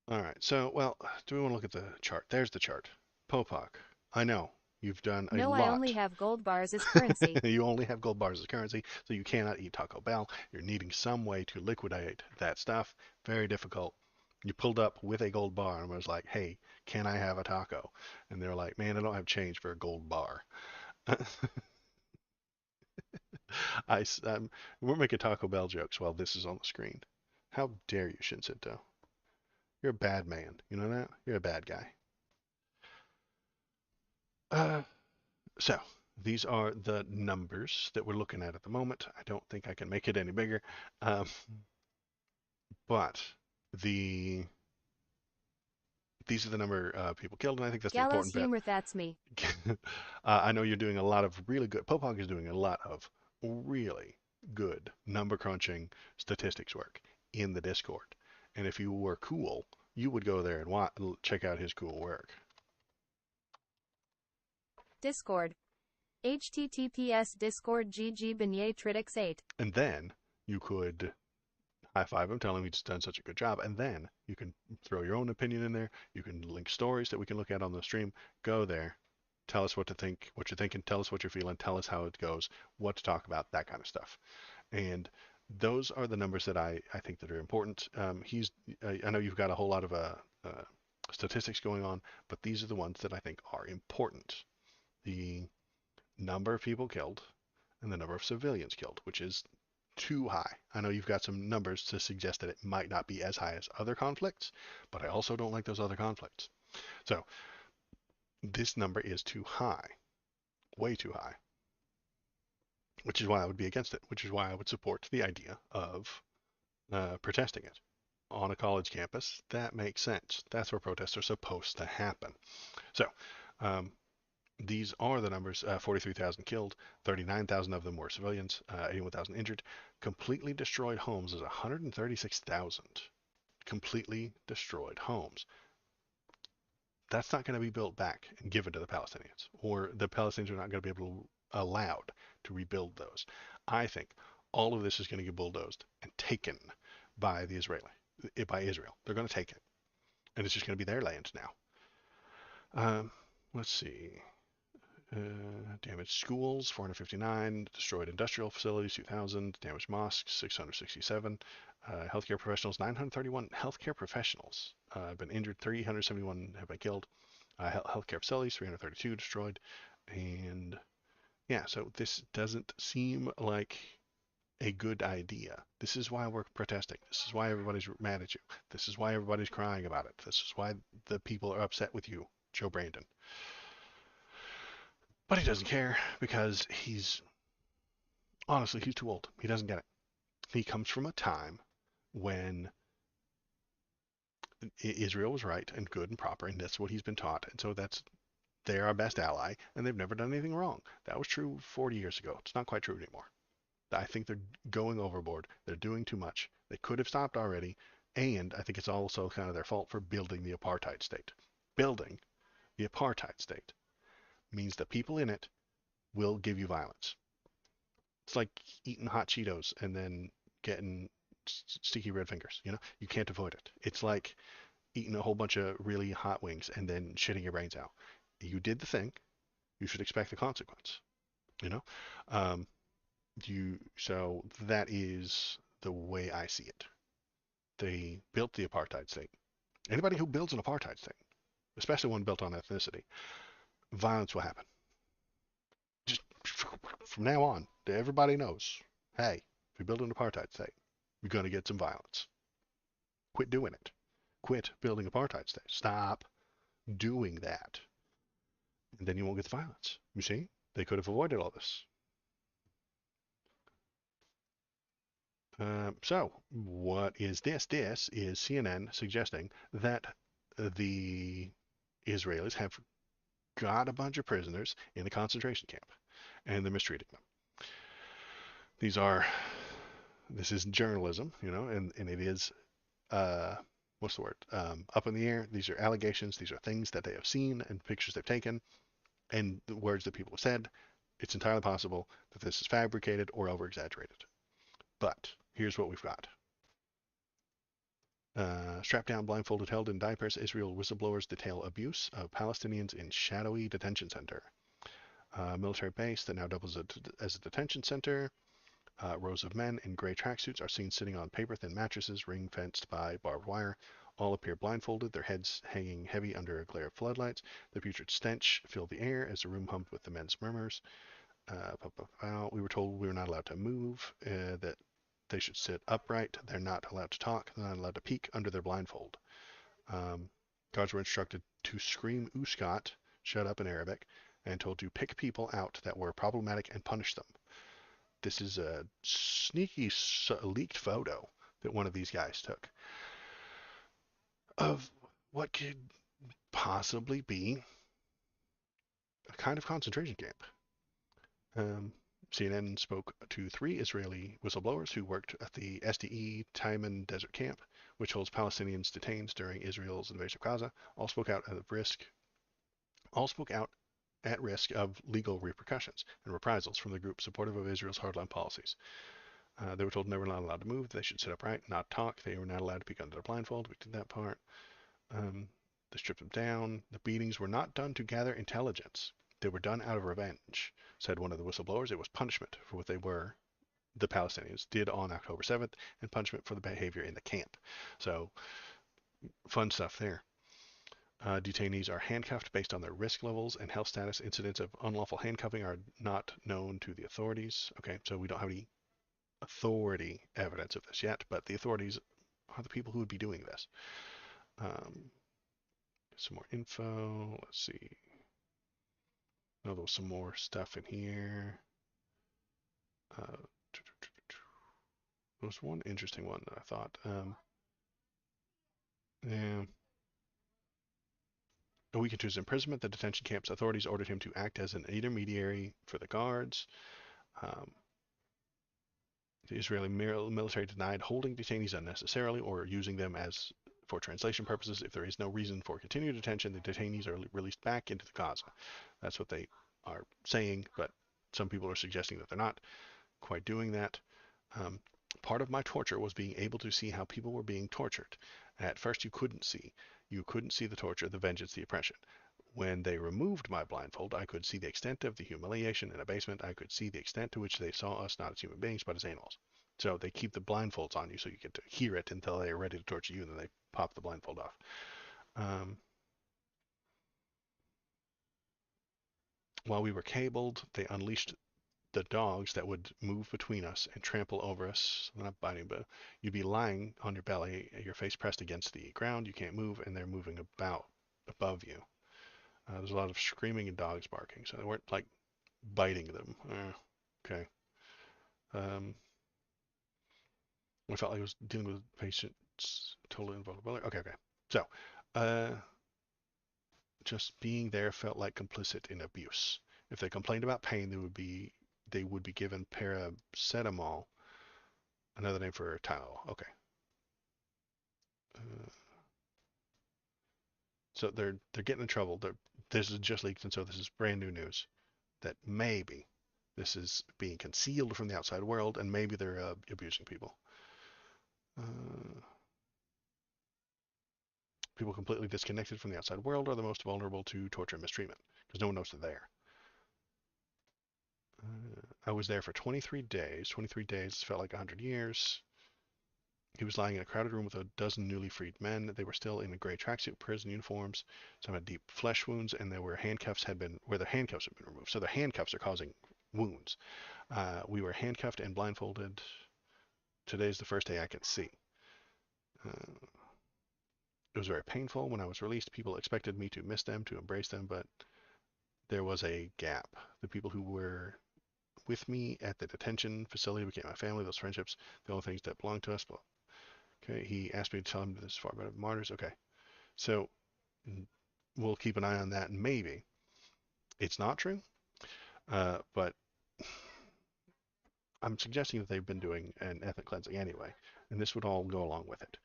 All right, so, well, do we want to look at the chart? There's the chart. Popak, I know you've done a No, I only lot. have gold bars as currency. You only have gold bars as currency, so you cannot eat Taco Bell. You're needing some way to liquidate that stuff. Very difficult. You pulled up with a gold bar and was like, hey, can I have a taco? And they're like, man, I don't have change for a gold bar. We're making Taco Bell jokes while this is on the screen. How dare you, Shinseto? You're a bad man. You know that? You're a bad guy. Uh, so, these are the numbers that we're looking at the moment. I don't think I can make it any bigger. Um, but the these are the number of people killed, and I think that's the Gallows important bit. humor, that's me. I know you're doing a lot of really good. Popog is doing a lot of really good number crunching statistics work in the Discord. And if you were cool, you would go there and check out his cool work. Discord. https discord gg beignet tridix 8. And then you could high five him, tell him he's done such a good job, and then you can throw your own opinion in there. You can link stories that we can look at on the stream. Go there, tell us what to think, what you're thinking, tell us what you're feeling, tell us how it goes, what to talk about, that kind of stuff. And those are the numbers that I think that are important. I know you've got a whole lot of statistics going on, but these are the ones that I think are important. The number of people killed and the number of civilians killed, which is too high. I know you've got some numbers to suggest that it might not be as high as other conflicts, but I also don't like those other conflicts. So this number is too high, way too high, which is why I would be against it, which is why I would support the idea of protesting it on a college campus. That makes sense. That's where protests are supposed to happen. So um, these are the numbers: 43,000 killed, 39,000 of them were civilians, 81,000 injured. Completely destroyed homes is 136,000. Completely destroyed homes. That's not going to be built back and given to the Palestinians, or the Palestinians are not going to be allowed to rebuild those. I think all of this is going to get bulldozed and taken by by Israel. They're going to take it, and it's just going to be their land now. Let's see. Damaged schools, 459. Destroyed industrial facilities, 2,000. Damaged mosques, 667. Healthcare professionals, 931 healthcare professionals have been injured. 371 have been killed. Healthcare facilities, 332 destroyed. And yeah, so this doesn't seem like a good idea. This is why we're protesting. This is why everybody's mad at you. This is why everybody's crying about it. This is why the people are upset with you, Joe Brandon. But he doesn't care because honestly, he's too old. He doesn't get it. He comes from a time when Israel was right and good and proper, and that's what he's been taught. And so they're our best ally, and they've never done anything wrong. That was true 40 years ago. It's not quite true anymore. I think they're going overboard. They're doing too much. They could have stopped already, and I think it's also kind of their fault for building the apartheid state. Building the apartheid state means the people in it will give you violence. It's like eating hot Cheetos and then getting sticky red fingers. You can't avoid it. It's like eating a whole bunch of really hot wings and then shitting your brains out. You did the thing. You should expect the consequence. You know, um, so that is the way I see it. They built the apartheid state. Anybody who builds an apartheid state, especially one built on ethnicity, violence will happen. Just from now on, everybody knows, hey, if you build an apartheid state, you're going to get some violence. Quit doing it. Quit building apartheid states. Stop doing that. And then you won't get the violence. You see? They could have avoided all this. So, what is this? This is CNN suggesting that the Israelis have got a bunch of prisoners in the concentration camp, and they're mistreating them. This is journalism, and it is, what's the word? Up in the air. These are allegations. These are things that they have seen and pictures they've taken and the words that people have said. It's entirely possible that this is fabricated or over-exaggerated. But here's what we've got. Strapped down, blindfolded, held in diapers, Israel whistleblowers detail abuse of Palestinians in shadowy detention center. Military base that now doubles as a detention center. Rows of men in gray tracksuits are seen sitting on paper-thin mattresses ring-fenced by barbed wire. All appear blindfolded, their heads hanging heavy under a glare of floodlights. The putrid stench filled the air as the room hummed with the men's murmurs. We were told we were not allowed to move, that they should sit upright. They're not allowed to talk. They're not allowed to peek under their blindfold. Guards were instructed to scream Uskat, shut up in Arabic, and told to pick people out that were problematic and punish them. This is a sneaky leaked photo that one of these guys took of what could possibly be a kind of concentration camp. CNN spoke to 3 Israeli whistleblowers who worked at the SDE Taiman Desert Camp, which holds Palestinians detained during Israel's invasion of Gaza. All spoke out at risk of legal repercussions and reprisals from the group supportive of Israel's hardline policies. They were told never allowed to move. They should sit upright, not talk. They were not allowed to peek under their blindfold. We did that part. They stripped them down. The beatings were not done to gather intelligence. They were done out of revenge, said one of the whistleblowers. It was punishment for what the Palestinians did on October 7th, and punishment for the behavior in the camp. So, fun stuff there. Detainees are handcuffed based on their risk levels and health status. Incidents of unlawful handcuffing are not known to the authorities. Okay, so we don't have any authority evidence of this yet, but the authorities are the people who would be doing this. Some more info. Let's see. Oh, there was some more stuff in here. There was one interesting one that I thought. Yeah. A week into his imprisonment, the detention camp's authorities ordered him to act as an intermediary for the guards. The Israeli military denied holding detainees unnecessarily or using them for translation purposes. If there is no reason for continued detention, the detainees are released back into the Gaza. That's what they are saying, but some people are suggesting that they're not quite doing that. Part of my torture was being able to see how people were being tortured. At first, you couldn't see. You couldn't see the torture, the vengeance, the oppression. When they removed my blindfold, I could see the extent of the humiliation and abasement. I could see the extent to which they saw us not as human beings, but as animals. So they keep the blindfolds on you so you get to hear it until they are ready to torture you, and then they pop the blindfold off. While we were cabled, they unleashed the dogs that would move between us and trample over us. Not biting, but you'd be lying on your belly, your face pressed against the ground. You can't move, and they're moving about above you. There's a lot of screaming and dogs barking, so they weren't like biting them. Okay. I felt like I was dealing with patients totally invulnerable. Okay. So, just being there felt like complicit in abuse. If they complained about pain, they would be given paracetamol, another name for Tylenol. Okay. So they're getting in trouble. This is just leaked, and so this is brand new news that maybe this is being concealed from the outside world, and maybe they're abusing people. People completely disconnected from the outside world are the most vulnerable to torture and mistreatment because no one knows they're there. I was there for 23 days. 23 days felt like 100 years. He was lying in a crowded room with a dozen newly freed men. They were still in a gray tracksuit, prison uniforms. Some had deep flesh wounds, and there were handcuffs where their handcuffs had been removed. So the handcuffs are causing wounds. We were handcuffed and blindfolded. Today's the first day I can see. It was very painful. When I was released, people expected me to miss them, to embrace them, but there was a gap. The people who were with me at the detention facility became my family. Those friendships, the only things that belonged to us. But, okay, he asked me to tell him this is far better than martyrs. Okay, so we'll keep an eye on that. Maybe it's not true, but I'm suggesting that they've been doing an ethnic cleansing anyway, and this would all go along with it.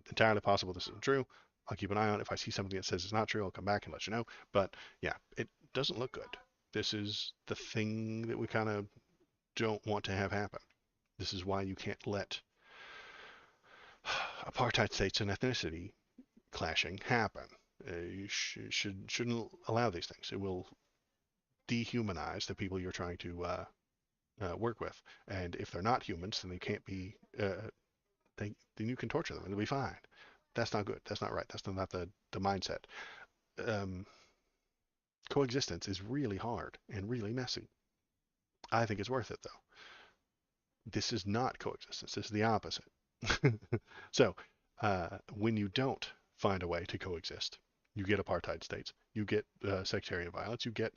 Entirely possible this isn't true. I'll keep an eye on it. If I see something that says it's not true, I'll come back and let you know. But yeah, it doesn't look good. This is the thing that we kind of don't want to have happen. This is why you can't let apartheid states and ethnicity clashing happen. You shouldn't allow these things. It will dehumanize the people you're trying to work with. And if they're not humans, then they can't be. Then you can torture them and they'll be fine. That's not good. That's not right. That's not the mindset. Coexistence is really hard and really messy. I think it's worth it though. This is not coexistence. This is the opposite. So when you don't find a way to coexist, you get apartheid states. You get sectarian violence. You get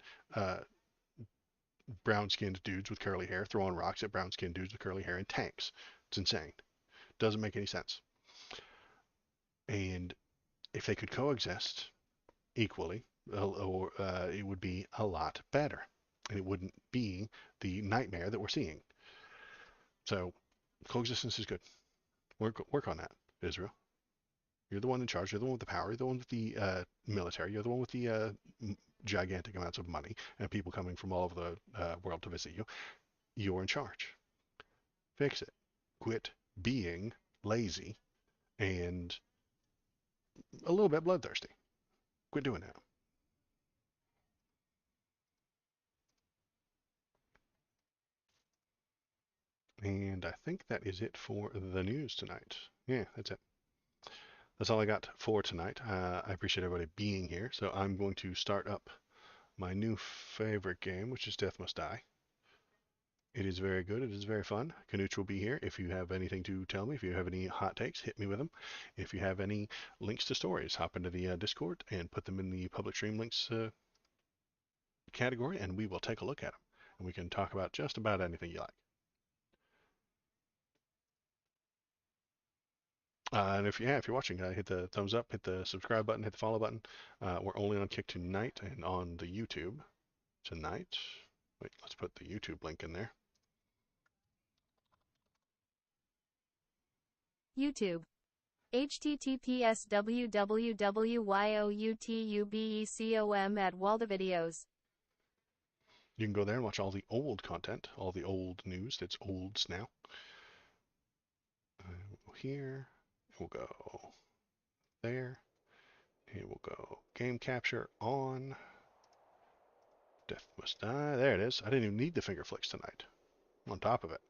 brown-skinned dudes with curly hair throwing rocks at brown-skinned dudes with curly hair in tanks. It's insane. Doesn't make any sense. And if they could coexist equally, it would be a lot better. And it wouldn't be the nightmare that we're seeing. So coexistence is good. Work on that, Israel. You're the one in charge. You're the one with the power. You're the one with the military. You're the one with the gigantic amounts of money and people coming from all over the world to visit you. You're in charge. Fix it. Quit being lazy and a little bit bloodthirsty. Quit doing that. And I think that is it for the news tonight. Yeah, that's it. That's all I got for tonight. I appreciate everybody being here. So I'm going to start up my new favorite game, which is Death Must Die. It is very good. It is very fun. Canuch will be here. If you have anything to tell me, if you have any hot takes, hit me with them. If you have any links to stories, hop into the Discord and put them in the public stream links category, and we will take a look at them. And we can talk about just about anything you like. And if you're watching, hit the thumbs up, hit the subscribe button, hit the follow button. We're only on Kick tonight and on the YouTube tonight. Wait, let's put the YouTube link in there. YouTube. https www.youtubecom at Waldovideos. You can go there and watch all the old content, all the old news that's olds now. We'll go here. We'll go there. Here we'll go. Game capture on. Death must die. There it is. I didn't even need the finger flicks tonight. I'm on top of it.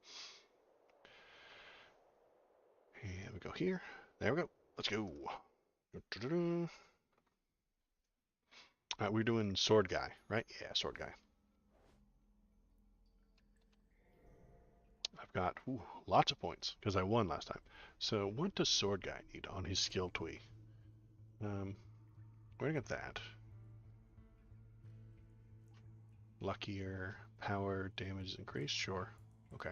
And we go here. There we go. Let's go. Alright, we're doing sword guy, right? Yeah, sword guy. I've got lots of points because I won last time. So what does sword guy need on his skill tree? Where to get that? Luckier, power, damage is increased. Sure. Okay.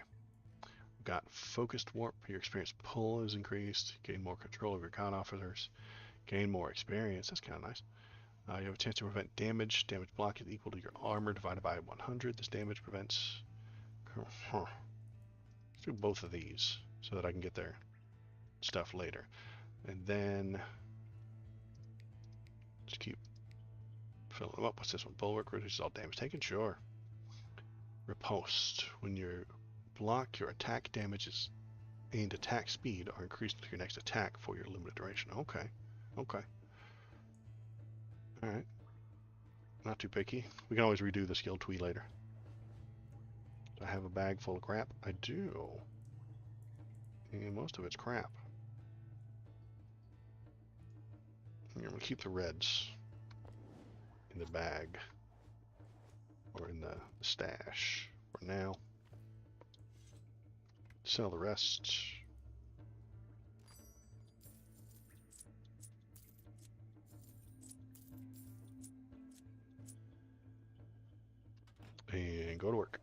We've got focused warp. Your experience pull is increased. Gain more control of your con officers. Gain more experience. That's kind of nice. You have a chance to prevent damage. Damage block is equal to your armor divided by 100. This damage prevents. Let's do both of these so that I can get their stuff later. And then just keep filling them up. What's this one? Bulwark reduces all damage taken. Sure. Riposte. When you block, your attack damages and attack speed are increased to your next attack for your limited duration. Okay. Okay. Alright. Not too picky. We can always redo the skill tree later. Do I have a bag full of crap? I do. And most of it's crap. I'm going to keep the reds in the bag. Or in the stash for now. Sell the rest. And go to work.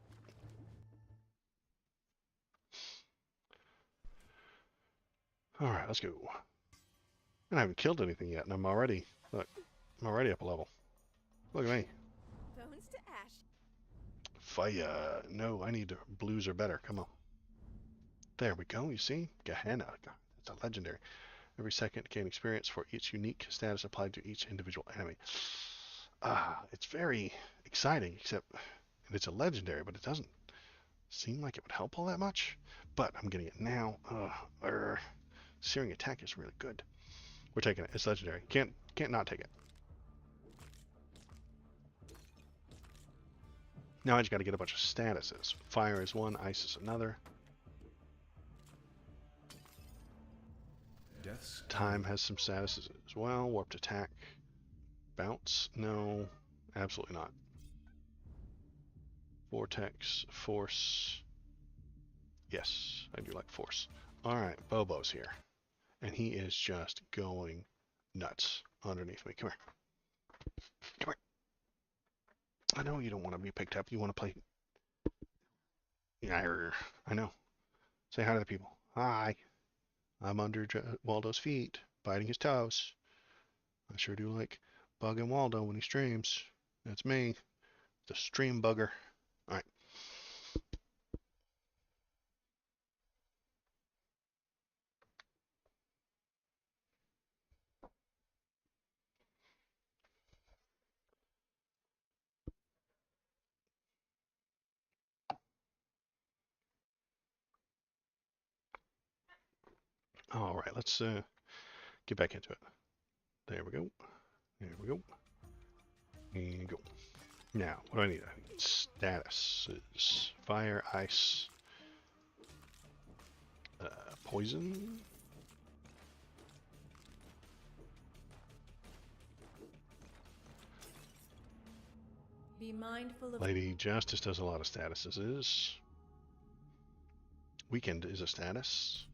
Alright, let's go. And I haven't killed anything yet, and I'm already, look, I'm already up a level. Look at me. Bones to ash. Fire. No, I need blues are better. Come on. There we go, you see? Gehenna. That's a legendary. Every second gain experience for each unique status applied to each individual enemy. It's very exciting, except it's a legendary, but it doesn't seem like it would help all that much. But I'm getting it now. Searing attack is really good. We're taking it. It's legendary. Can't not take it. Now I just got to get a bunch of statuses. Fire is one, ice is another. Time has some statuses as well. Warped attack. Bounce? No, absolutely not. Vortex, force. Yes, I do like force. Alright, Bobo's here. And he is just going nuts underneath me. Come here. Come here. I know you don't want to be picked up. You want to play. Yeah, I know. Say hi to the people. Hi. I'm under Waldo's feet, biting his toes. I sure do like bugging Waldo when he streams. That's me. The stream bugger. Alright. Alright, let's get back into it. There we go. There we go. And go. Now, what do I need? I need statuses. Fire, ice, poison. Be mindful of Lady Justice does a lot of statuses. Weekend is a status.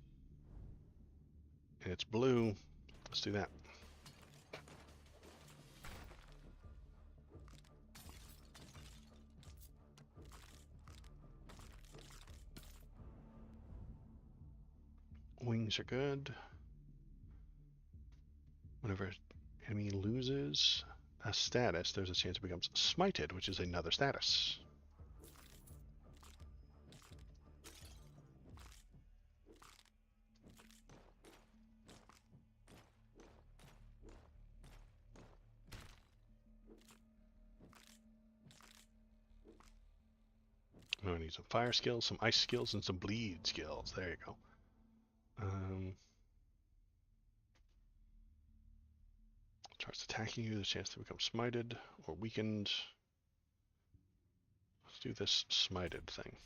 And it's blue. Let's do that. Wings are good. Whenever enemy loses a status, there's a chance it becomes smited, which is another status. Oh, I need some fire skills, some ice skills, and some bleed skills. There you go. Start What's attacking you? There's a chance to become smited or weakened. Let's do this smited thing.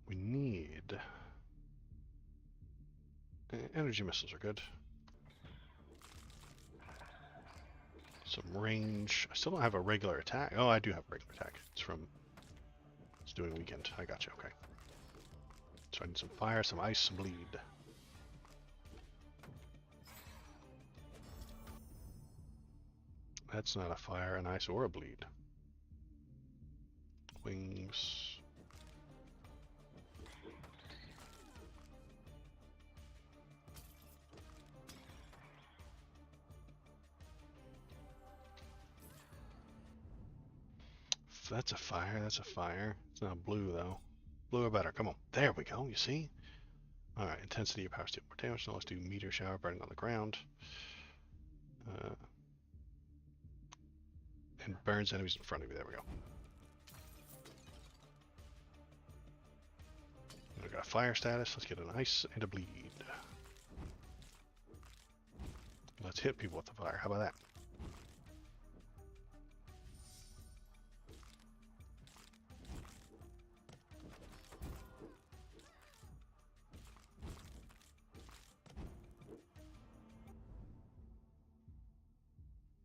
We need energy missiles are good. Some range. I still don't have a regular attack. Oh, I do have a regular attack. It's doing weekend. I gotcha. Okay. So I need some fire, some ice, some bleed. That's not a fire, an ice, or a bleed. Wings. That's a fire, that's a fire. It's not blue though. Blue or better, come on. There we go, you see? Alright, intensity of power steal more damage. Now let's do meteor shower burning on the ground. And burns enemies in front of you. There we go. We got a fire status. Let's get an ice and a bleed. Let's hit people with the fire. How about that?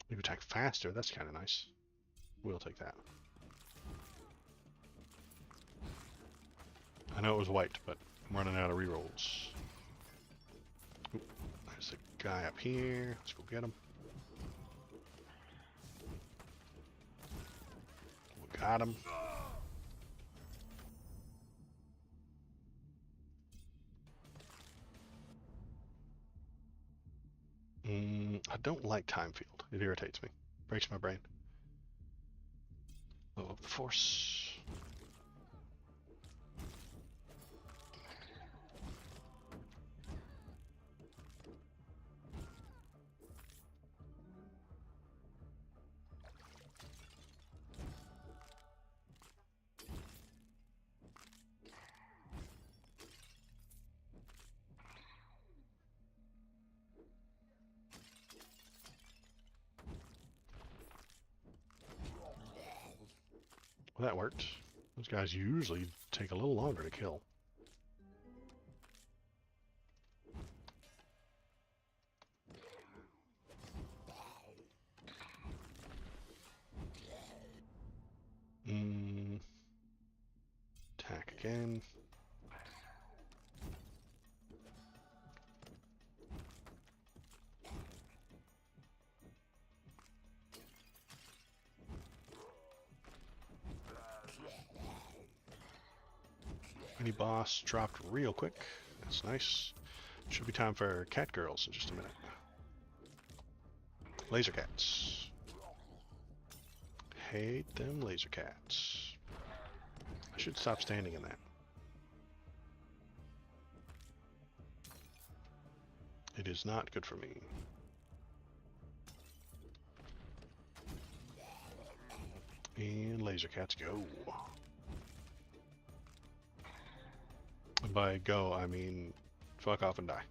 You attack faster. That's kind of nice. We'll take that. I know it was white, but I'm running out of rerolls. Oop, there's a guy up here. Let's go get him. We got him. I don't like time field. It irritates me. Breaks my brain. Oh, force. Well, that worked. Those guys usually take a little longer to kill. Attack again. Mini boss dropped real quick. That's nice. Should be time for cat girls in just a minute. Laser cats. Hate them laser cats. I should stop standing in that. It is not good for me. And laser cats go. And by go, I mean fuck off and die.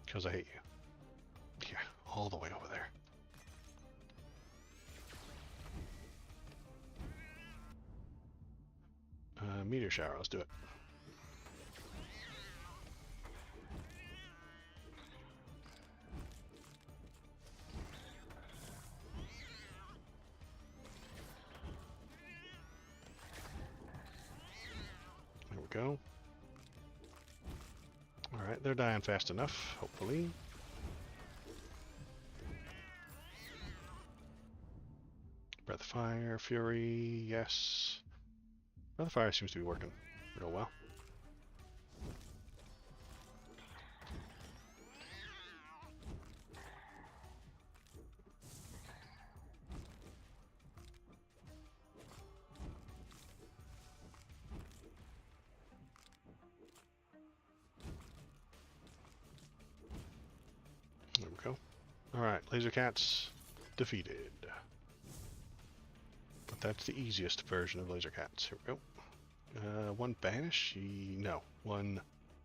Because I hate you. Yeah, all the way over there. Meteor shower, let's do it. There we go. Alright, they're dying fast enough, hopefully. Breath of Fire, Fury, yes. Breath of Fire seems to be working real well. Alright, laser cats defeated. But that's the easiest version of laser cats. Here we go. One banish? No. One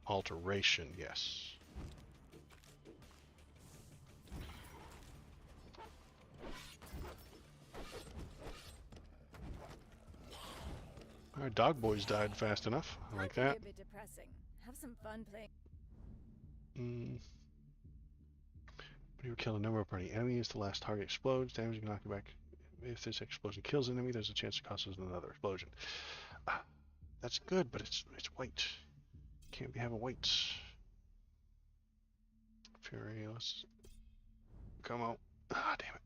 alteration, yes. Our dog boys died fast enough. I like that. A bit depressing. Have some fun playing. When you kill a number of party enemies, the last target explodes, damaging knockback. If this explosion kills an enemy, there's a chance it causes another explosion. That's good, but it's white. Can't be having whites. Fury, let's come out. Ah, damn it.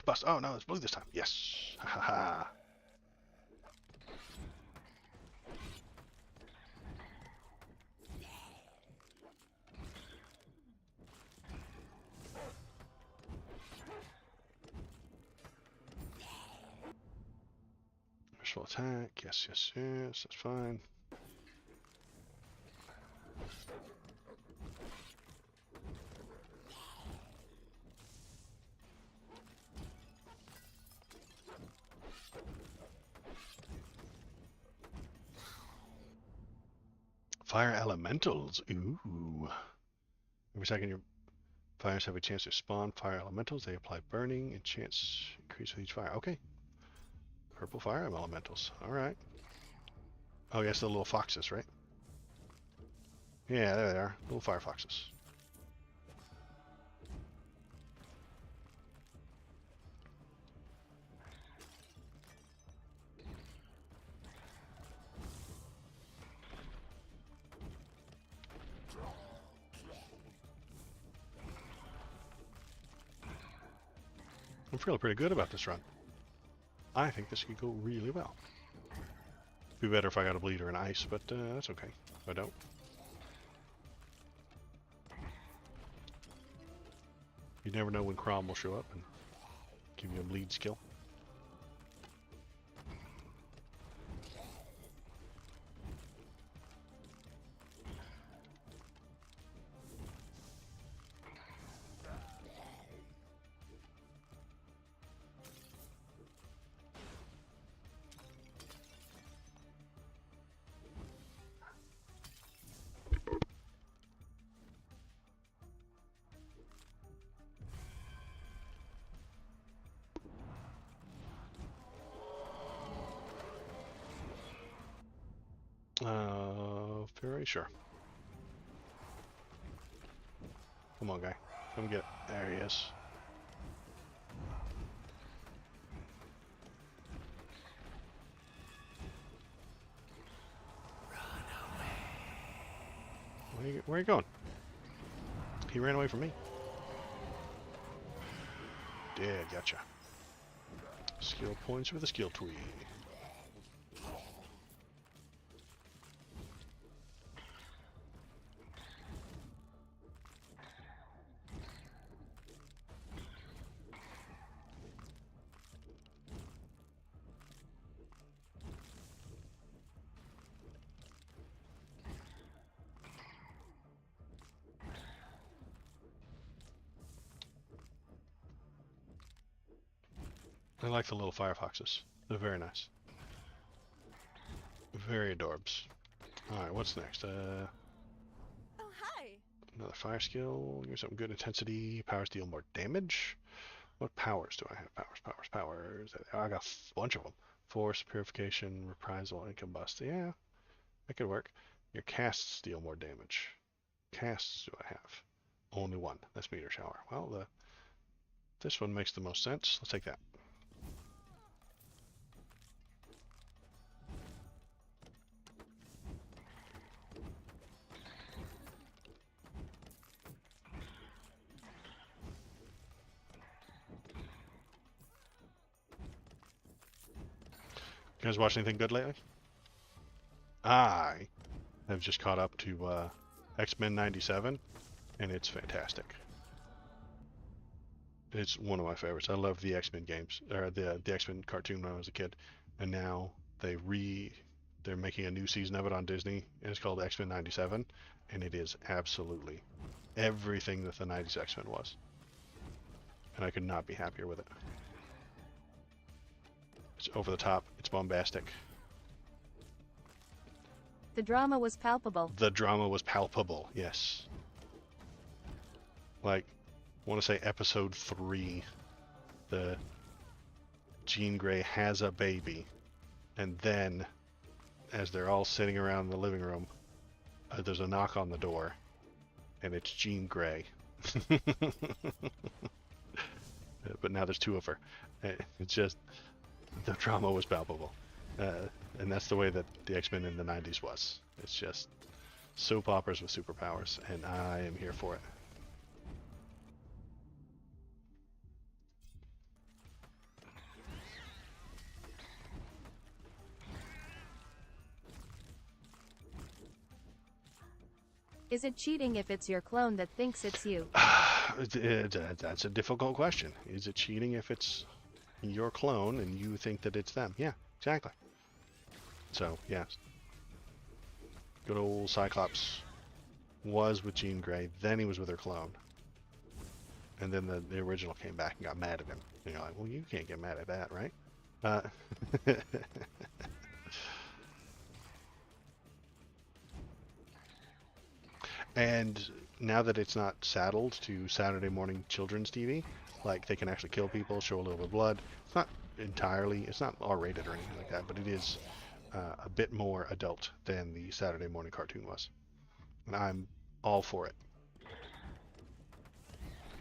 Combust. Oh no, it's blue this time. Yes. Ha ha ha. Full attack, yes, yes, yes, that's fine. Fire elementals, ooh. Every second your fires have a chance to spawn fire elementals. They apply burning and chance increase with each fire. Okay. Purple fire elementals. Alright. Oh, yes, the little foxes, right? Yeah, there they are. Little fire foxes. I'm feeling pretty good about this run. I think this could go really well. Be better if I got a bleeder and ice, but that's okay. If I don't. You never know when Crom will show up and give you a bleed skill. Very sure. Come on, guy. Come get it. There he is. Where are you going? He ran away from me. Yeah, gotcha. Skill points with a skill tree. I like the little firefoxes. They're very nice. Very adorbs. Alright, what's next? Oh, hi. Another fire skill. Give something good. Intensity. Powers deal more damage. What powers do I have? Powers. I got a bunch of them. Force, purification, reprisal, and combust. Yeah, that could work. Your casts deal more damage. Casts do I have? Only one. That's meteor shower. Well, this one makes the most sense. Let's take that. You guys watch anything good lately? I have just caught up to X-Men 97, and it's fantastic. It's one of my favorites. I love the X-Men games, or the X-Men cartoon when I was a kid, and now they they're making a new season of it on Disney, and it's called X-Men '97, and it is absolutely everything that the '90s X-Men was, and I could not be happier with it. It's over the top. It's bombastic. The drama was palpable. The drama was palpable. Yes. Like, I want to say episode 3, the Jean Grey has a baby, and then, as they're all sitting around the living room, there's a knock on the door, and it's Jean Grey. But now there's 2 of her. It's just, the drama was palpable. And that's the way that the X-Men in the 90s was. It's just soap operas with superpowers, and I am here for it. Is it cheating if it's your clone that thinks it's you? That's a difficult question. Is it cheating if it's your clone and you think that it's them? Yeah, exactly. So, yes. Good old Cyclops was with Jean Grey, then he was with her clone. And then the original came back and got mad at him. And you're like, well, you can't get mad at that, right? And now that it's not saddled to Saturday morning children's TV, like they can actually kill people, show a little bit of blood. It's not entirely, it's not R-rated or anything like that, but it is a bit more adult than the Saturday morning cartoon was. And I'm all for it.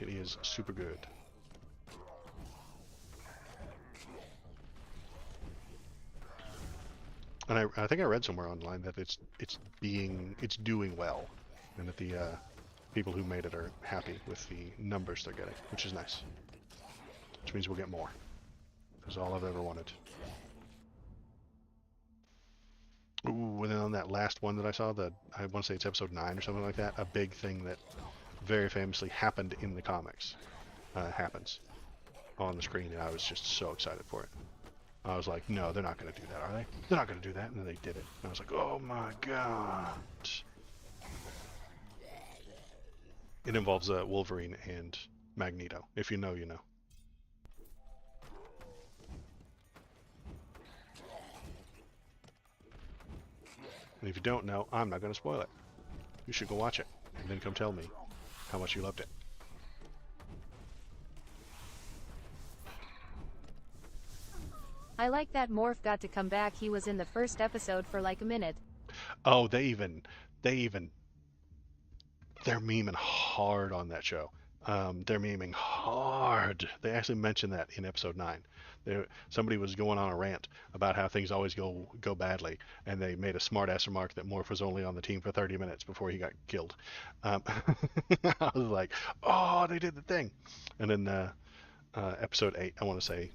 It is super good. And I think I read somewhere online that it's doing well, and that the people who made it are happy with the numbers they're getting, which is nice. Which means we'll get more. That's all I've ever wanted. Ooh, and then on that last one that I saw, I want to say it's episode 9 or something like that, a big thing that very famously happened in the comics happens on the screen, and I was just so excited for it. I was like, no, they're not going to do that, are they? They're not going to do that, and then they did it. And I was like, oh my god. It involves Wolverine and Magneto. If you know, you know. And if you don't know, I'm not going to spoil it. You should go watch it, and then come tell me how much you loved it. I like that Morph got to come back. He was in the first episode for like a minute. Oh, they're memeing hard on that show. They're memeing hard. They actually mentioned that in episode 9. Somebody was going on a rant about how things always go badly, and they made a smart-ass remark that Morph was only on the team for 30 minutes before he got killed. I was like, oh, they did the thing. And then episode 8, I want to say,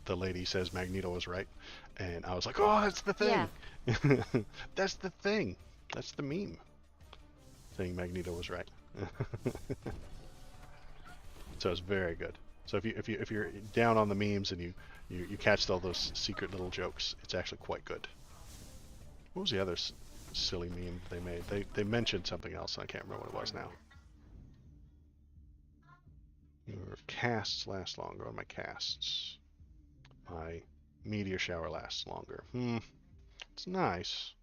the lady says Magneto was right, and I was like, oh, that's the thing. Yeah. That's the thing. That's the meme. Saying Magneto was right. So it's very good. So if you're down on the memes and you catch all those secret little jokes, it's actually quite good. What was the other silly meme they made? They mentioned something else. I can't remember what it was now. Your casts last longer on my casts. My meteor shower lasts longer. It's nice.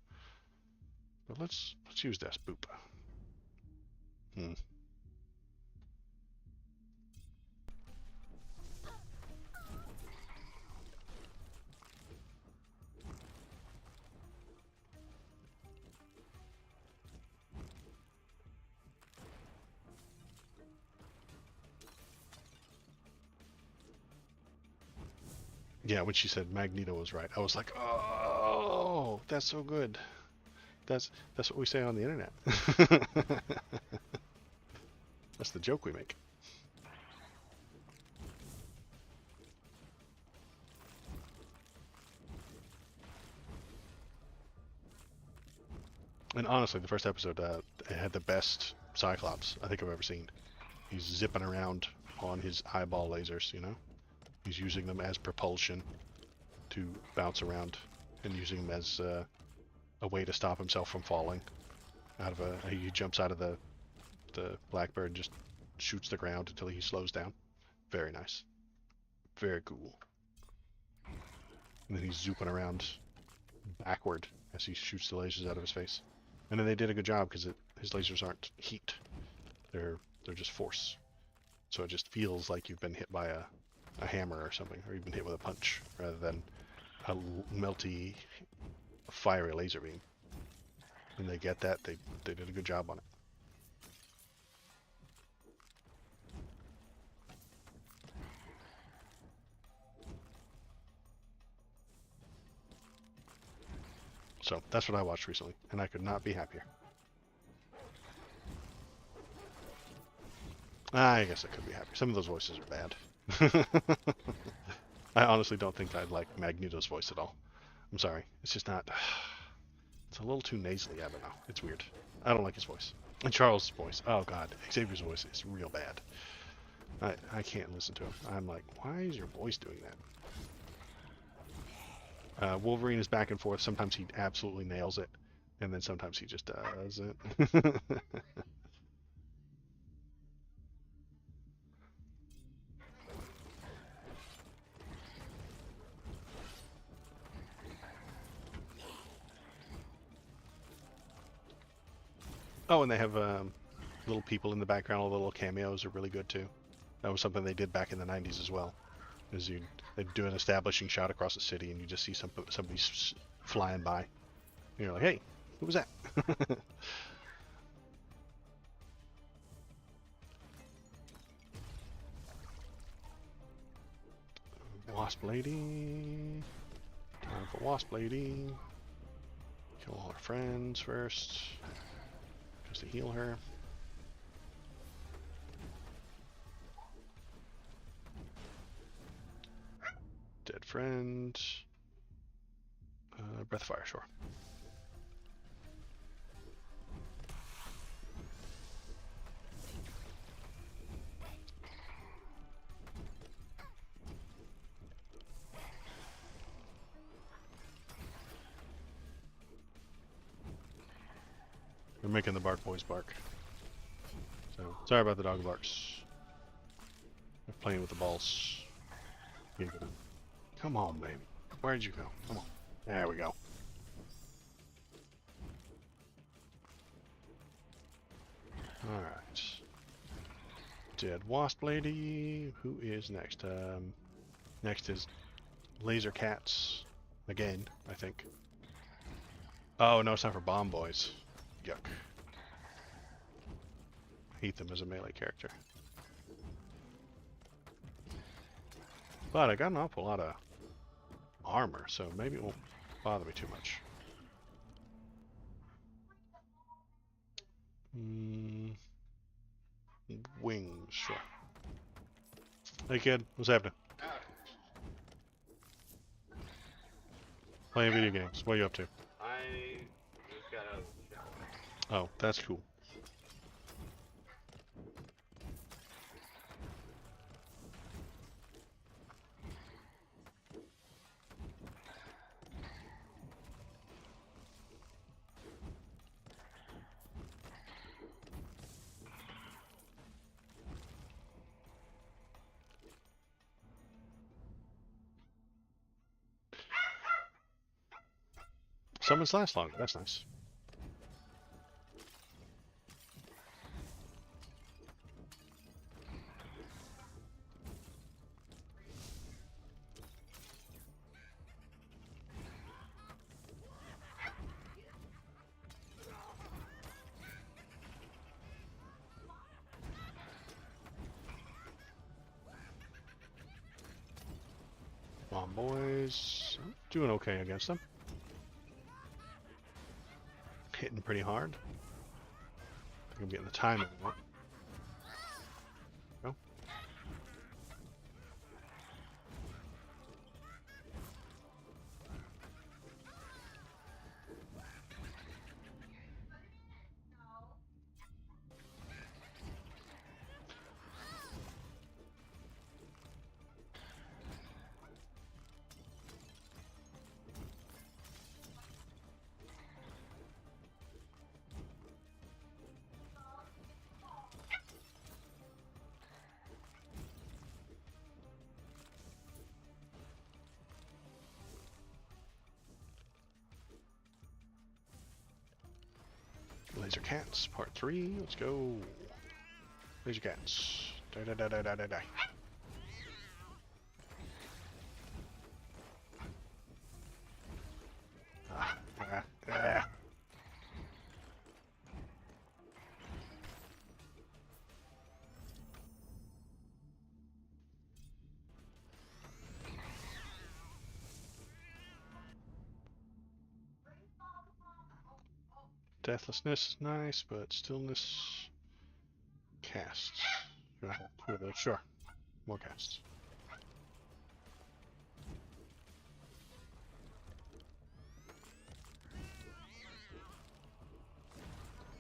But let's use this. Boop. Yeah, when she said Magneto was right, I was like, oh, that's so good. That's what we say on the internet. That's the joke we make. And honestly, the first episode had the best Cyclops I think I've ever seen. He's zipping around on his eyeball lasers, you know? He's using them as propulsion to bounce around and using him as a way to stop himself from falling out of he jumps out of the blackbird and just shoots the ground until he slows down. Very nice. Very cool. And then he's zooping around backward as he shoots the lasers out of his face. And then they did a good job because his lasers aren't heat. They're just force. So it just feels like you've been hit by a hammer or something, or you've been hit with a punch, rather than a melty, fiery laser beam. And they get that. They did a good job on it. So that's what I watched recently, and I could not be happier. I guess I could be happier. Some of those voices are bad. I honestly don't think I'd like Magneto's voice at all. I'm sorry. It's just not... It's a little too nasally, I don't know. It's weird. I don't like his voice. And Charles' voice. Oh god, Xavier's voice is real bad. I can't listen to him. I'm like, why is your voice doing that? Wolverine is back and forth. Sometimes he absolutely nails it, and then sometimes he just doesn't. Oh, and they have little people in the background. All the little cameos are really good too. That was something they did back in the 90s as well. Is they'd do an establishing shot across the city, and you just see somebody flying by. And you're like, hey, who was that? Wasp lady. Time for Wasp lady. Kill all our friends first. Just to heal her. Dead friend. Breath of Fire, sure. We're making the bark boys bark. So, sorry about the dog barks. They're playing with the balls. Come on, baby. Where'd you go? Come on. There we go. Alright. Dead Wasp Lady. Who is next? Next is Laser Cats. Again, I think. Oh, no, it's not for Bomb Boys. Yuck. Hate them as a melee character. But I got an awful lot of armor, so maybe it won't bother me too much. Wings, sure. Hey kid, what's happening? Playing video games. What are you up to? I just got out of the shower. Oh, that's cool. Summons last longer, that's nice. Bomb boys, doing okay against them. Hitting pretty hard. I think I'm getting the timing right. Go. Laser Cats, Part 3. Let's go. Laser Cats. Die, die, die, die, die, die, die. Ah, ah, ah. Deathlessness is nice, but stillness casts. Sure. More casts.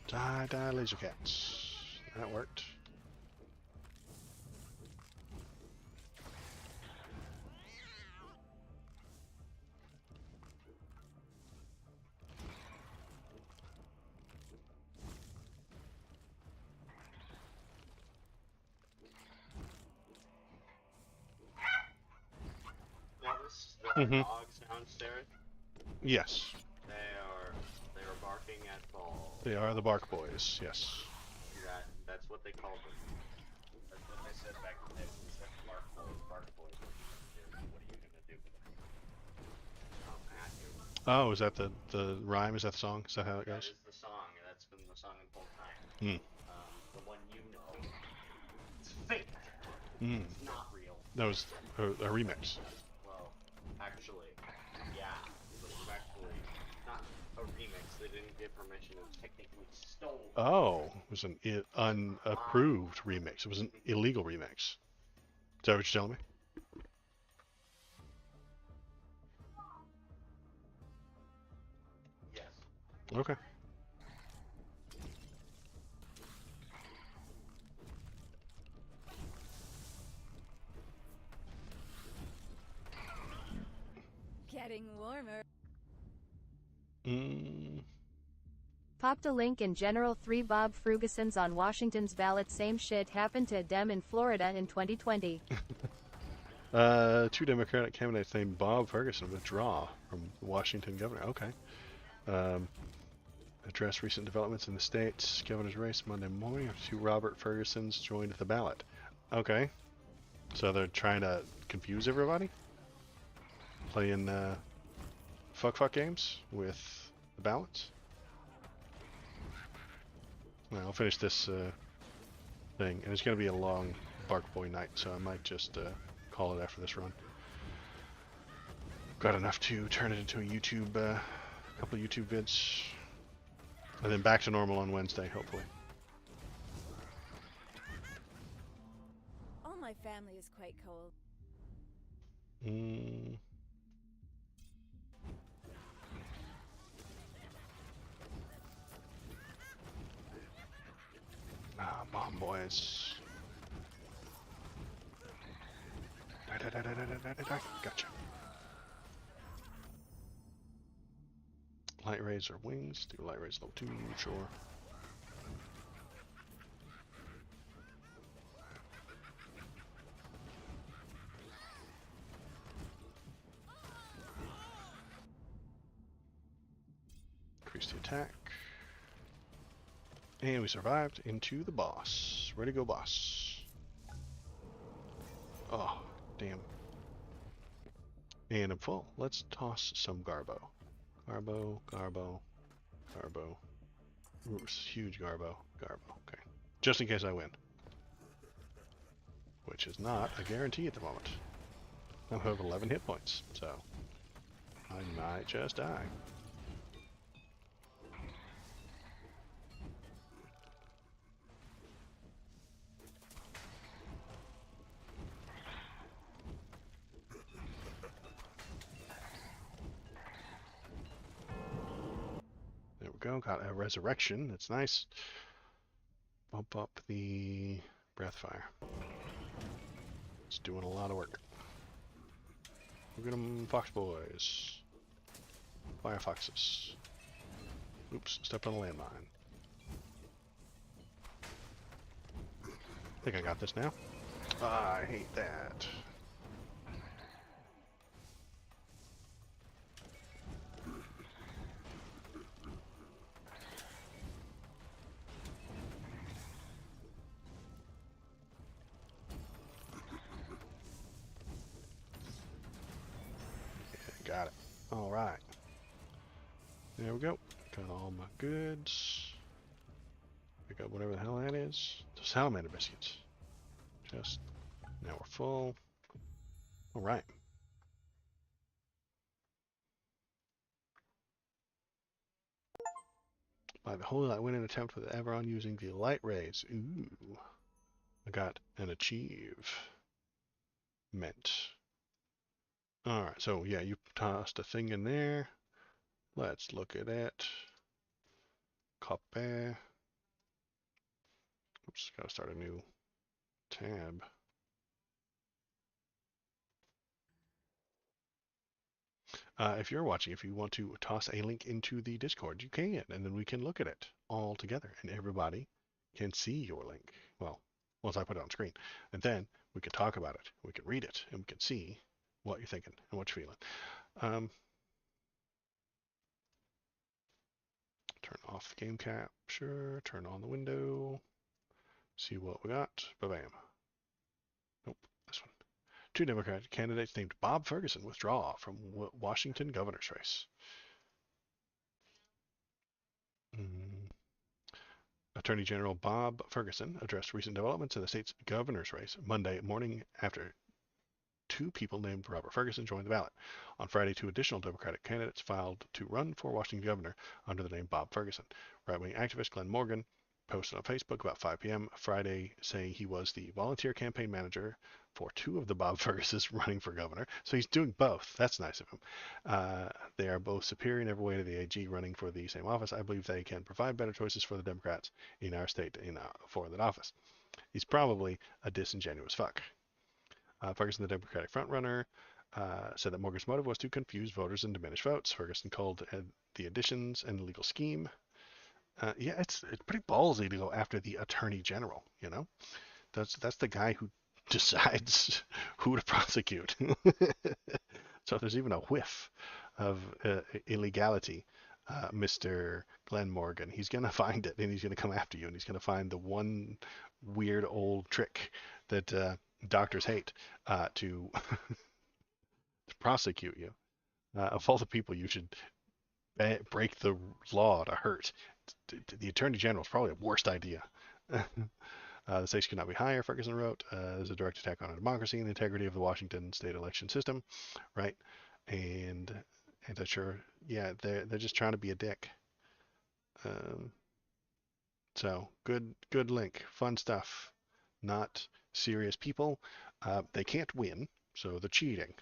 Die, die, laser cats. That worked. Now this the dog sounds, Sarah? Yes. They are barking at balls. They are the Bark Boys, yes. That's what they called them. That's what they said back in the day. They said bark boys, bark boys. What are you gonna do with them? Oh, is that the rhyme? Is that the song? Is that how it goes? That is the song. That's been the song the whole time. The one you know. It's fake. It's not real. That was a remix. Well, actually, yeah. But it was actually not a remix. They didn't get permission. It was technically stolen. Oh, it was an unapproved remix. It was an illegal remix. Is that what you're telling me? Yes. Okay. Getting warmer. Popped a link in General 3. Bob Ferguson's on Washington's ballot. Same shit happened to a Dem in Florida in 2020. 2 Democratic candidates named Bob Ferguson withdraw from Washington governor. Okay. Address recent developments in the state's governor's race Monday morning. 2 Robert Fergusons joined the ballot. Okay. So they're trying to confuse everybody? Playing fuck games with the ballots? Well, I'll finish this thing, and it's going to be a long Bark Boy night, so I might just call it after this run. Got enough to turn it into a YouTube, couple of YouTube vids, and then back to normal on Wednesday, hopefully. All my family is quite cold. Bomb boys. Gotcha. Light rays or wings. Do light rays level 2, sure. Increase the attack. And we survived into the boss. Ready to go, boss. Oh, damn. And I'm full. Let's toss some Garbo. Garbo. Ooh, huge Garbo. Okay. Just in case I win. Which is not a guarantee at the moment. I have 11 hit points, so I might just die. Got a resurrection. That's nice. Bump up the breath fire. It's doing a lot of work. Look at them, fox boys. Fire foxes. Oops, stepped on a landmine. I think I got this now. I hate that. All right. There we go. Got all my goods. Pick up whatever the hell that is. The salamander biscuits. Just now we're full. All right. By the hole I went in attempt with Everon using the light rays. Ooh. I got an achievement. Alright, so yeah, you tossed a thing in there. Let's look at it. Copy. Oops, gotta start a new tab. If you're watching, if you want to toss a link into the Discord, you can, and then we can look at it all together, and everybody can see your link. Well, once I put it on screen, and then we can talk about it. We can read it, and we can see what you're thinking and what you're feeling. Turn off the game capture, turn on the window, see what we got. Ba-bam. Nope, this one. 2 Democratic candidates named Bob Ferguson withdraw from Washington governor's race. Attorney General Bob Ferguson addressed recent developments in the state's governor's race Monday morning after 2 people named Robert Ferguson joined the ballot. On Friday, 2 additional Democratic candidates filed to run for Washington governor under the name Bob Ferguson. Right-wing activist Glenn Morgan posted on Facebook about 5 p.m. Friday saying he was the volunteer campaign manager for 2 of the Bob Fergusons running for governor. So he's doing both. That's nice of him. They are both superior in every way to the AG running for the same office. I believe they can provide better choices for the Democrats in our state for that office. He's probably a disingenuous fuck. Ferguson, the Democratic frontrunner, said that Morgan's motive was to confuse voters and diminish votes. Ferguson called the additions an illegal scheme. Yeah, it's pretty ballsy to go after the Attorney General, you know? That's the guy who decides who to prosecute. So if there's even a whiff of illegality, Mr. Glenn Morgan, he's going to find it, and he's going to come after you, and he's going to find the one weird old trick that doctors hate to prosecute you. Of all the people you should break the law to hurt, the Attorney General is probably the worst idea. The stakes could not be higher, Ferguson wrote. There's a direct attack on our democracy and the integrity of the Washington state election system, right? And that's sure, yeah, they're just trying to be a dick. So good link, fun stuff. Not serious people. They can't win, so they're cheating.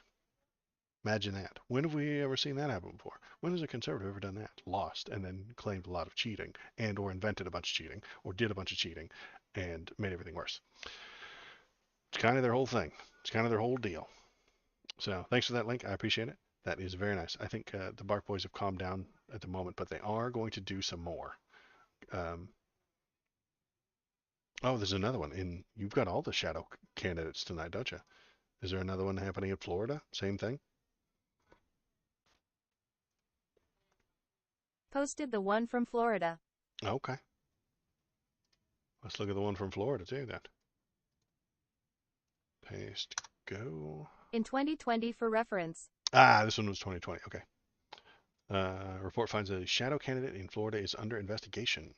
Imagine that. When have we ever seen that happen before? When has a conservative ever done that? Lost and then claimed a lot of cheating and or invented a bunch of cheating or did a bunch of cheating and made everything worse. It's kind of their whole thing. It's kind of their whole deal. So thanks for that link. I appreciate it. That is very nice. I think the Bark Boys have calmed down at the moment, but they are going to do some more. Oh, there's another one. You've got all the shadow candidates tonight, don't you? Is there another one happening in Florida? Same thing? Posted the one from Florida. Okay. Let's look at the one from Florida too then. Paste, go. In 2020 for reference. This one was 2020. Okay. Report finds a shadow candidate in Florida is under investigation.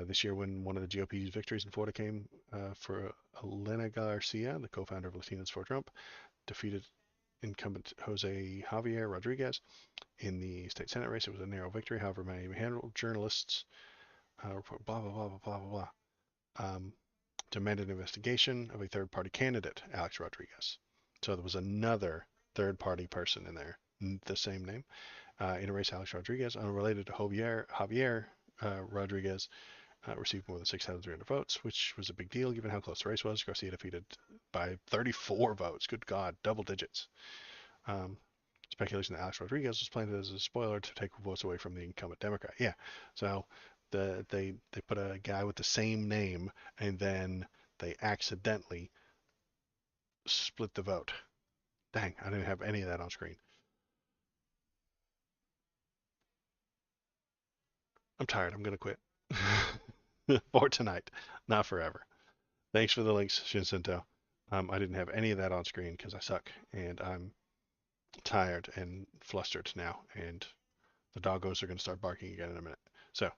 This year, when one of the GOP's victories in Florida came for Elena Garcia, the co-founder of Latinos for Trump, defeated incumbent Jose Javier Rodriguez in the state Senate race. It was a narrow victory. However, many journalists report blah, blah, blah, blah, blah, blah, demanded an investigation of a third-party candidate, Alex Rodriguez. So there was another third-party person in there, the same name. In a race, Alex Rodriguez, unrelated to Javier Rodriguez, received more than 6,300 votes, which was a big deal given how close the race was. Garcia defeated by 34 votes. Good God, double digits. Speculation that Alex Rodriguez was planted as a spoiler to take votes away from the incumbent Democrat. Yeah, so they put a guy with the same name and then they accidentally split the vote. Dang, I didn't have any of that on screen. I'm tired. I'm going to quit. For tonight, not forever. Thanks for the links, Shinsinto. I didn't have any of that on screen because I suck, and I'm tired and flustered now, and the doggos are going to start barking again in a minute. So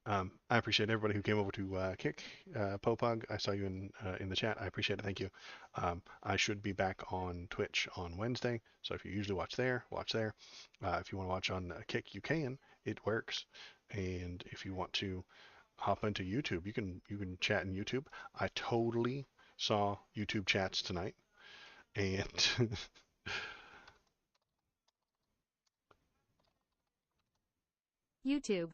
I appreciate everybody who came over to kick. Popog, I saw you in the chat. I appreciate it. Thank you. I should be back on Twitch on Wednesday, so if you usually watch there, watch there. If you want to watch on Kick, you can. It works. And if you want to hop into YouTube, you can chat in YouTube. I totally saw YouTube chats tonight, and YouTube.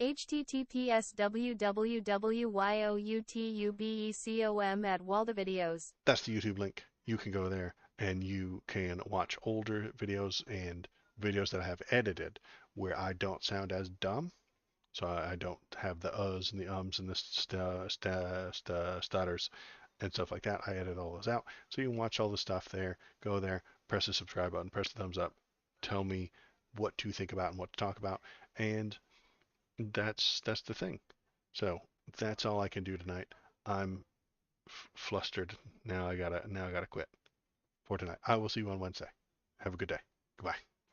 https www.youtubecom@waldavideos. that's the YouTube link. You can go there and you can watch older videos and videos that I have edited where I don't sound as dumb. So I don't have the uhs and the ums and the stutters and stuff like that. I edit all those out. So you can watch all the stuff there. Go there, press the subscribe button, press the thumbs up, tell me what to think about and what to talk about. And that's the thing. So that's all I can do tonight. I'm flustered. Now I gotta quit for tonight. I will see you on Wednesday. Have a good day. Goodbye.